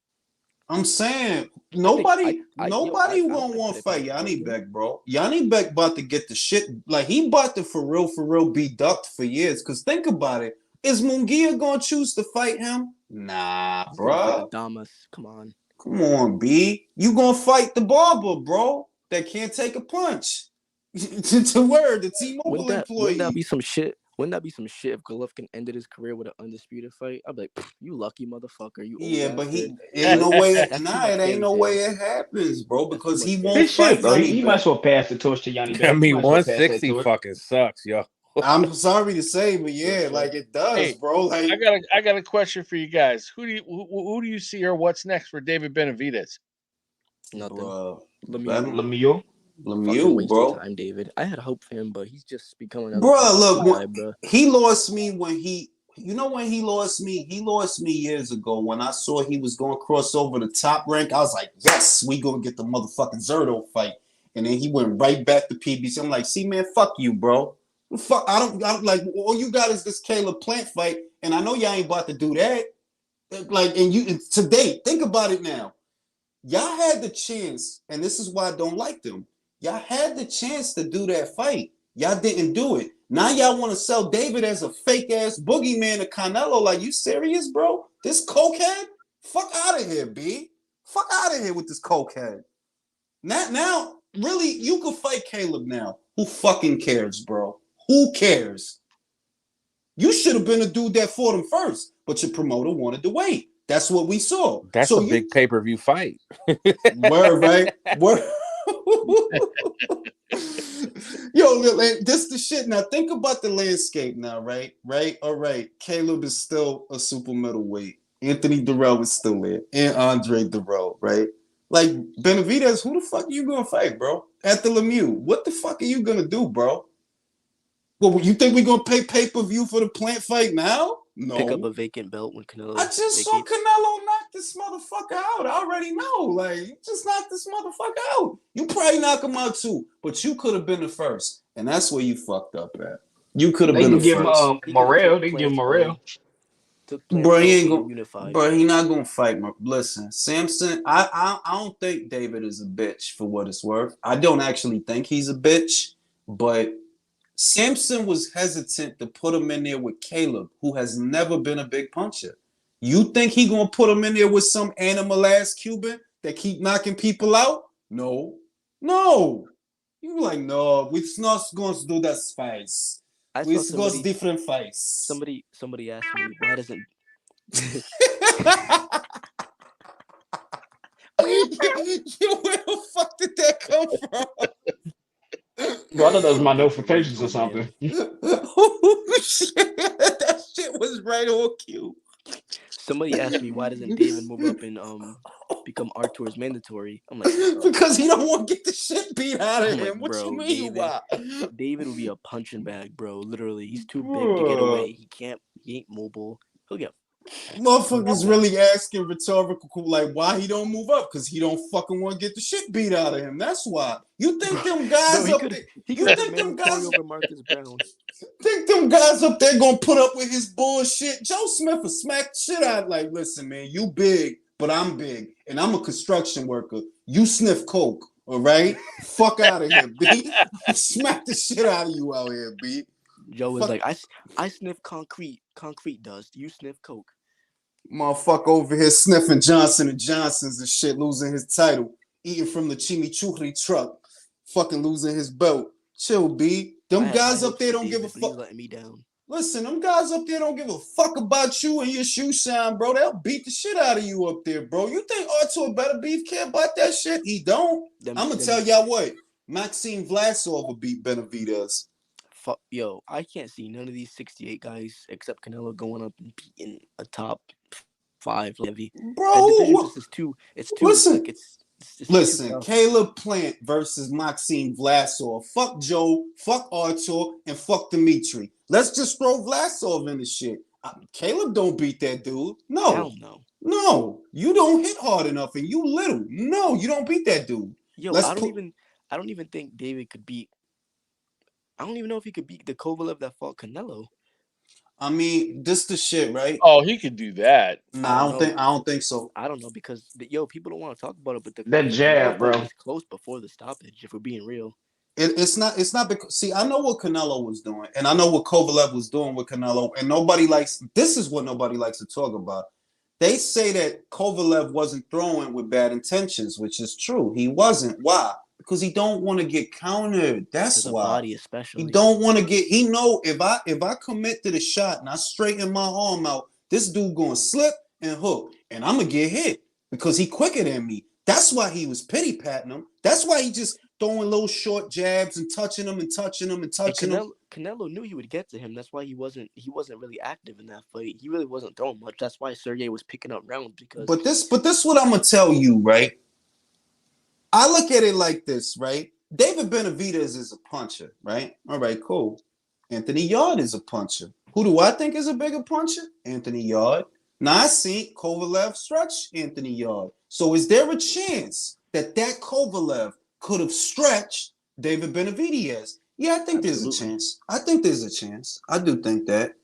I'm saying nobody I gonna want to fight Yanni Beck, bro. Yanni Beck about to get the shit, like he about to for real be ducked for years. Cause think about it, is Munguia gonna choose to fight him? Nah, He's gonna bro. fight Adamas. Come on, B. You gonna fight the barber, bro? That can't take a punch. to word, the T-Mobile employee. Wouldn't that be some shit? Wouldn't that be some shit if Golovkin ended his career with an undisputed fight? I'd be like, you lucky motherfucker, you Yeah, old but bastard. ain't no way. It much ain't no fairy way tale. it happens, bro. Because That's he too much won't This shit, fight bro. Yanni You might Beck. as well pass the torch to Yanni Beck. I mean, You might as well pass that 160 torch. fucking sucks, yo. I'm sorry to say, but yeah, like it does, Hey, bro. Like I got a question for you guys. Who do you see or what's next for David Benavidez? Nothing. bro, Lemieux. Fucking Lemieux, waste bro. of time, David. I had hope for him, but he's just becoming another Bro, look, guy, bro. he lost me when when he lost me? He lost me years ago when I saw he was going to cross over the top rank. I was like, yes, we gonna get the motherfucking Zerto fight. And then he went right back to PBC. I'm like, see, man, fuck you, bro. Fuck, I don't like, all you got is this Caleb Plant fight, and I know y'all ain't about to do that. Like, and you to date, think about it now. Y'all had the chance, and this is why I don't like them. Y'all had the chance to do that fight. Y'all didn't do it. Now y'all want to sell David as a fake ass boogeyman to Canelo. Like, you serious, bro? This cokehead? Fuck out of here, B. Fuck out of here with this cokehead. Now, really, you could fight Caleb now. Who fucking cares, bro? Who cares? You should have been the dude that fought him first, but your promoter wanted to wait. That's what we saw. That's so a big pay-per-view fight. Word, right? Word. Yo, this the shit. Now think about the landscape now, right? Right? All right. Caleb is still a super middleweight. Anthony Durrell is still there. And Andre Durrell, right? Like, Benavidez, who the fuck are you gonna fight, bro? At the Lemieux. What the fuck are you gonna do, bro? Well, you think we're gonna pay pay-per-view for the Plant fight now? No. Pick up a vacant belt when Canelo. I just saw Canelo knock this motherfucker out. I already know. Like, you just knocked this motherfucker out. You probably knock him out too, but you could have been the first, and that's where you fucked up at. You could have been the first. Morel. They can give him Morel. Bro, he ain't gonna unified. Bro, he not gonna fight. Listen, Samson. I don't think David is a bitch for what it's worth. I don't actually think he's a bitch, but Samson was hesitant to put him in there with Caleb, who has never been a big puncher. You think he gonna put him in there with some animal ass Cuban that keep knocking people out? No. You like, no, we're not going to do that fights. We're going to different fights. Somebody asked me, why doesn't where the fuck did that come from? Bro, I thought that was my notifications or something. Oh, shit. That shit was right on cue. Somebody asked me, why doesn't David move up and become Artur's mandatory? I'm like, because he don't want to get the shit beat out of him. Like, what bro, you mean? David will be a punching bag, bro. Literally, he's too big to get away. He ain't mobile. He'll get. Motherfuckers really asking rhetorical, like, why he don't move up? Because he don't fucking want to get the shit beat out of him. That's why. You think them guys up there? You think them guys over Marcus Brown? Think them guys up there gonna put up with his bullshit? Joe Smith will smack the shit out. Like, listen, man, you big, but I'm big, and I'm a construction worker. You sniff coke, all right? Fuck out of here, B. Smack the shit out of you out here, B. Joe was like, I sniff concrete. Concrete dust. You sniff coke. Motherfucker over here sniffing Johnson & Johnson's and shit, losing his title, eating from the chimichurri truck, fucking losing his belt. Chill, B. Them guys up there don't give a fuck. Letting me down. Listen, them guys up there don't give a fuck about you and your shoe shine, bro. They'll beat the shit out of you up there, bro. You think Artur Better Beef care about that shit? He don't. I'm gonna tell y'all what. Maxime Vlasov will beat Benavidez. Fuck, yo, I can't see none of these 68 guys except Canelo going up and beating a top 5 heavy. Bro, it's too. Listen, like, it's listen. Caleb Plant versus Maxime Vlasov. Fuck Joe. Fuck Artur and fuck Dimitri. Let's just throw Vlasov in the shit. Caleb don't beat that dude. No. Hell no. No, you don't hit hard enough, and you little. No, you don't beat that dude. Yo, Let's I put. don't even think David could beat. I don't even know if he could beat the Kovalev that fought Canelo. I mean, this the shit, right? Oh, he could do that. Nah, I don't think so. I don't know because people don't want to talk about it, but the That Canelo jab, fight bro. was close before the stoppage. If we're being real, It's not because see, I know what Canelo was doing, and I know what Kovalev was doing with Canelo, and nobody likes this is what nobody likes to talk about. They say that Kovalev wasn't throwing with bad intentions, which is true. He wasn't. Why? Because he don't want to get countered. That's to the why. body He especially. don't want to get. He know if I commit to the shot and I straighten my arm out, this dude gonna slip and hook, and I'm gonna get hit because he quicker than me. That's why he was pity patting him. That's why he just throwing little short jabs and touching him and touching him and touching him. Canelo knew he would get to him. That's why he wasn't really active in that fight. He really wasn't throwing much. That's why Sergey was picking up rounds because. But this what I'm gonna tell you, right? I look at it like this, right? David Benavidez is a puncher, right? All right, cool. Anthony Yard is a puncher. Who do I think is a bigger puncher? Anthony Yard. Now I see Kovalev stretch Anthony Yard. So is there a chance that Kovalev could have stretched David Benavidez? Yeah, I think there's a chance. I think there's a chance. I do think that.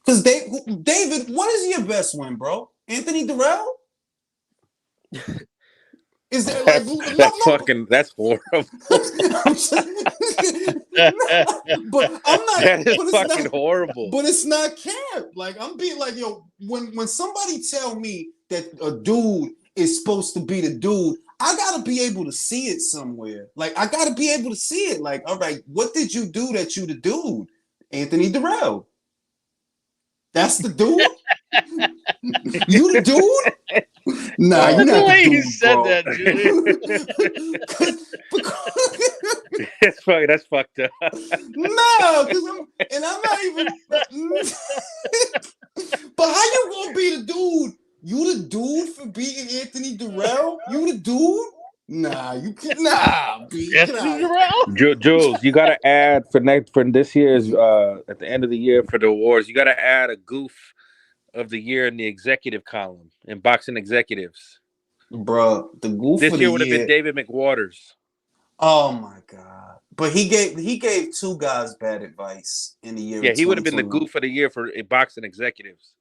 Because David, what is your best win, bro? Anthony Durrell? Is there like that's horrible. But I'm not. That is fucking horrible. But it's not camp. Like I'm being like, yo, when somebody tell me that a dude is supposed to be the dude, I gotta be able to see it somewhere. Like I gotta be able to see it. Like, all right, what did you do that you the dude? Anthony Durrell. That's the dude. You the dude? Nah, you're not the dude, said bro. that, Dude. That's fucked up. No, I'm not even. But how you gonna be the dude? You the dude for beating Anthony Durrell? You the dude? Nah, you can't. Nah, B. Jules, you gotta add for this year's at the end of the year for the awards. You gotta add a goof of the year in the executive column in boxing executives. Bruh, the goof this of year the would have been David McWaters. Oh my god! But he gave two guys bad advice in the year. Yeah, he would have been the goof of the year for boxing executives.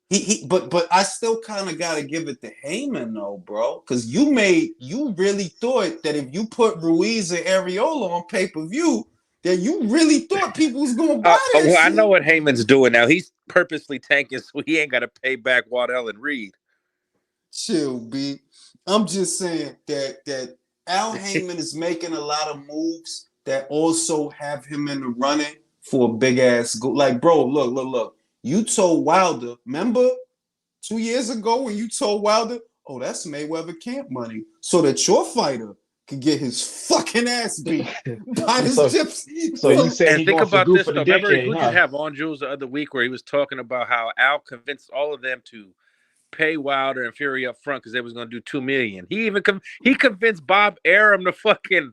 But I still kind of gotta give it to Heyman though, bro, because you really thought that if you put Ruiz and Areola on pay-per-view, that you really thought people was gonna buy that shit. I know what Heyman's doing now. He's purposely tanking so he ain't got to pay back Waddell and Reed. Chill, B. I'm just saying that Al Heyman is making a lot of moves that also have him in the running for a big ass go. Like, bro, look. You told Wilder, remember 2 years ago when you told Wilder, oh, that's Mayweather camp money, so that your fighter could get his fucking ass beat by his gypsy. So you said and he think going about for this for though. the Remember decade, who huh? you have on Jules the other week where he was talking about how Al convinced all of them to pay Wilder and Fury up front because they was going to do $2 million. He even he convinced Bob Arum to fucking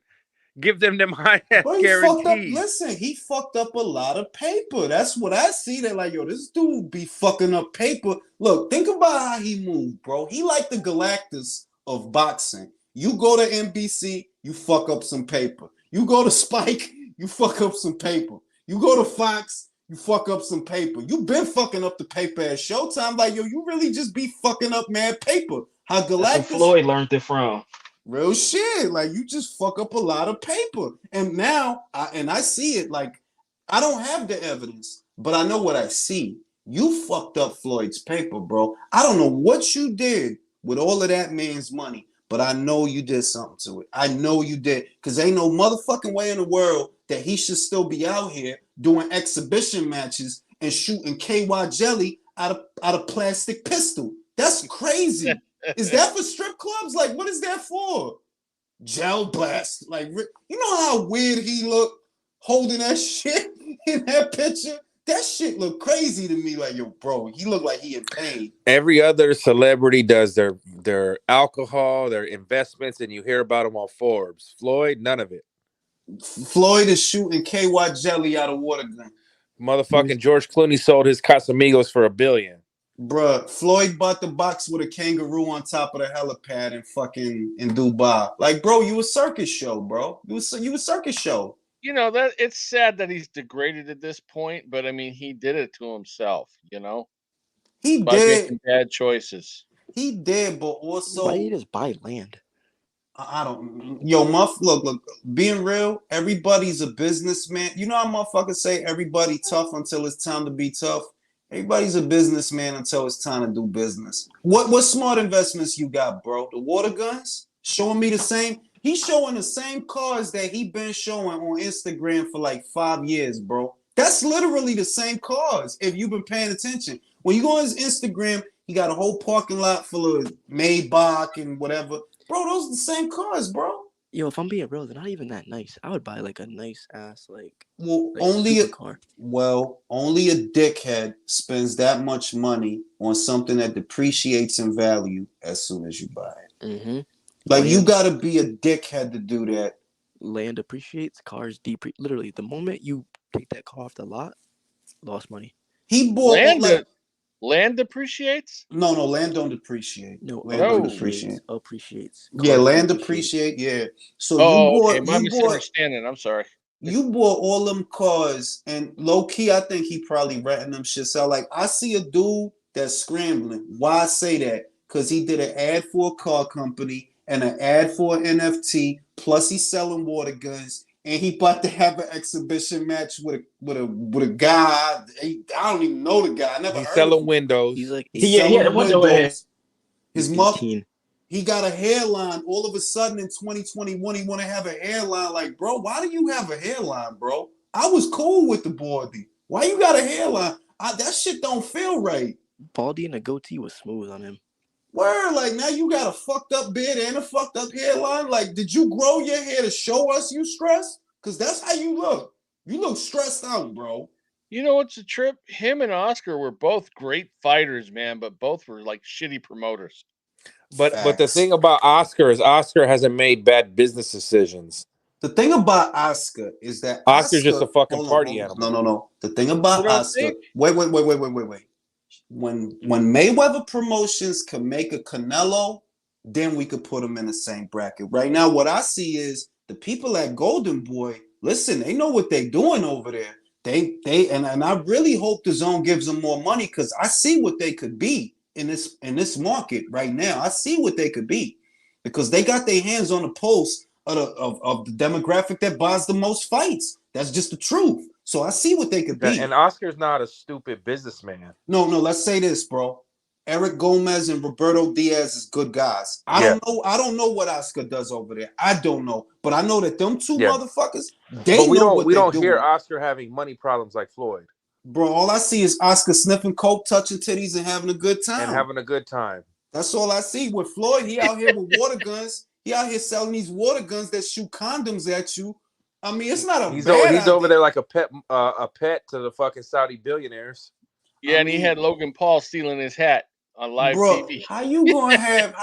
give them high ass guarantees. Listen, he fucked up a lot of paper. That's what I see. They're like, yo, this dude be fucking up paper. Look, think about how he moved, bro. He like the Galactus of boxing. You go to NBC, you fuck up some paper. You go to Spike, you fuck up some paper. You go to Fox, you fuck up some paper. You been fucking up the paper at Showtime. Like, yo, you really just be fucking up mad paper. How Galactus That's where Floyd learned it from. Real shit. Like, you just fuck up a lot of paper. And now, I see it. Like, I don't have the evidence, but I know what I see. You fucked up Floyd's paper, bro. I don't know what you did with all of that man's money, but I know you did something to it. I know you did. Because ain't no motherfucking way in the world that he should still be out here doing exhibition matches and shooting KY jelly out of plastic pistol. That's crazy. Is that for strip clubs? Like, what is that for? Gel blast. Like, you know how weird he looked holding that shit in that picture? That shit looked crazy to me. Like, yo, bro, he looked like he in pain. Every other celebrity does their alcohol, their investments, and you hear about them on Forbes. Floyd, none of it. Floyd is shooting KY jelly out of water gun. Motherfucking George Clooney sold his Casamigos for $1 billion. Bruh, Floyd bought the box with a kangaroo on top of the helipad in Dubai. Like, bro, you a circus show, bro. You a circus show. You know, that it's sad that he's degraded at this point, but I mean, he did it to himself, you know, He by did. making bad choices. He did, but Why also did he just buy land? I don't. Yo, look. Being real, everybody's a businessman. You know how motherfuckers say everybody tough until it's time to be tough. Everybody's a businessman until it's time to do business. What smart investments you got, bro? The water guns showing me the same. He's showing the same cars that he been showing on Instagram for like 5 years, bro. That's literally the same cars. If you've been paying attention, when you go on his Instagram, he got a whole parking lot full of Maybach and whatever. Bro, those are the same cars, bro. Yo, if I'm being real, they're not even that nice. I would buy like a nice ass Well, like supercar. only a dickhead spends that much money on something that depreciates in value as soon as you buy it. Mm-hmm. Like you gotta be a dickhead to do that. Land appreciates, cars depreciate. Literally, the moment you take that car off the lot, lost money. He bought Land depreciates? No, land don't depreciate. No, Land don't depreciate. appreciates. Yeah, Cars land depreciate. appreciate. Yeah. So Okay, my misunderstanding. I'm sorry. You bought all them cars, and low key, I think he probably renting them shits out. Like I see a dude that's scrambling. Why I say that? Because he did an ad for a car company and an ad for an NFT. Plus, he's selling water guns, and he about to have an exhibition match with a guy. I don't even know the guy. I never He's heard selling of him. windows. He's like He's 18. selling windows. His mother. 18. He got a hairline. All of a sudden in 2021, he want to have a hairline. Like, bro, why do you have a hairline, bro? I was cool with the baldy. Why you got a hairline? That shit don't feel right. Baldy and a goatee was smooth on him. Word, like now you got a fucked up beard and a fucked up hairline. Like, did you grow your hair to show us you stressed? Because that's how you look. You look stressed out, bro. You know what's a trip? Him and Oscar were both great fighters, man, but both were like shitty promoters. But the thing about Oscar is Oscar hasn't made bad business decisions. The thing about Oscar is that Oscar's just a fucking party animal. No. The thing about Oscar. Wait. When Mayweather Promotions can make a Canelo, then we could put them in the same bracket. Right now, what I see is the people at Golden Boy. Listen, they know what they're doing over there. They and I really hope the zone gives them more money because I see what they could be in this market right now. I see what they could be because they got their hands on the pulse of the demographic that buys the most fights. That's just the truth. So I see what they could be. And Oscar's not a stupid businessman. No. Let's say this, bro. Eric Gomez and Roberto Diaz is good guys. I don't know what Oscar does over there. I don't know, but I know that them two motherfuckers. We don't hear Oscar having money problems like Floyd. Bro, all I see is Oscar sniffing coke, touching titties, and having a good time. That's all I see. With Floyd, he out here with water guns. He out here selling these water guns that shoot condoms at you. I mean, it's not a he's bad over there like a pet to the fucking Saudi billionaires. Yeah, and he had Logan Paul stealing his hat on live TV. How you gonna have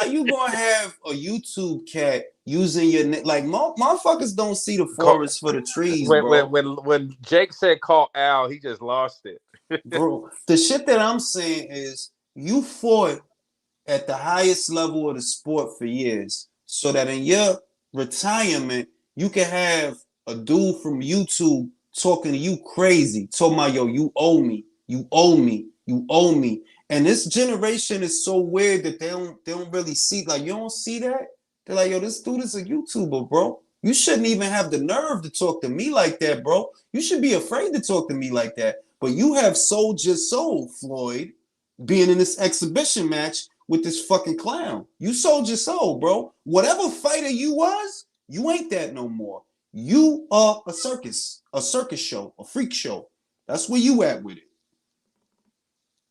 a YouTube cat using your like motherfuckers don't see the forest for the trees, bro. When Jake said call Al, he just lost it. Bro, the shit that I'm saying is you fought at the highest level of the sport for years, so that in your retirement you can have a dude from YouTube talking to you crazy, talking about yo, you owe me. And this generation is so weird that they don't really see, like, you don't see that. They're like, yo, this dude is a YouTuber, bro. You shouldn't even have the nerve to talk to me like that, bro. You should be afraid to talk to me like that. But you have sold your soul, Floyd, being in this exhibition match with this fucking clown. You sold your soul, bro. Whatever fighter you was, you ain't that no more. You are a circus show, a freak show. That's where you at with it.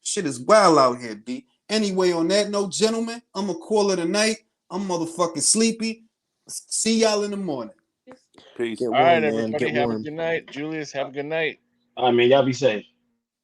Shit is wild out here, B. Anyway, on that note, gentlemen, I'm going to call it a night. I'm motherfucking sleepy. See y'all in the morning. Peace. All right, everybody, have a good night. Julius, have a good night. I mean, y'all be safe.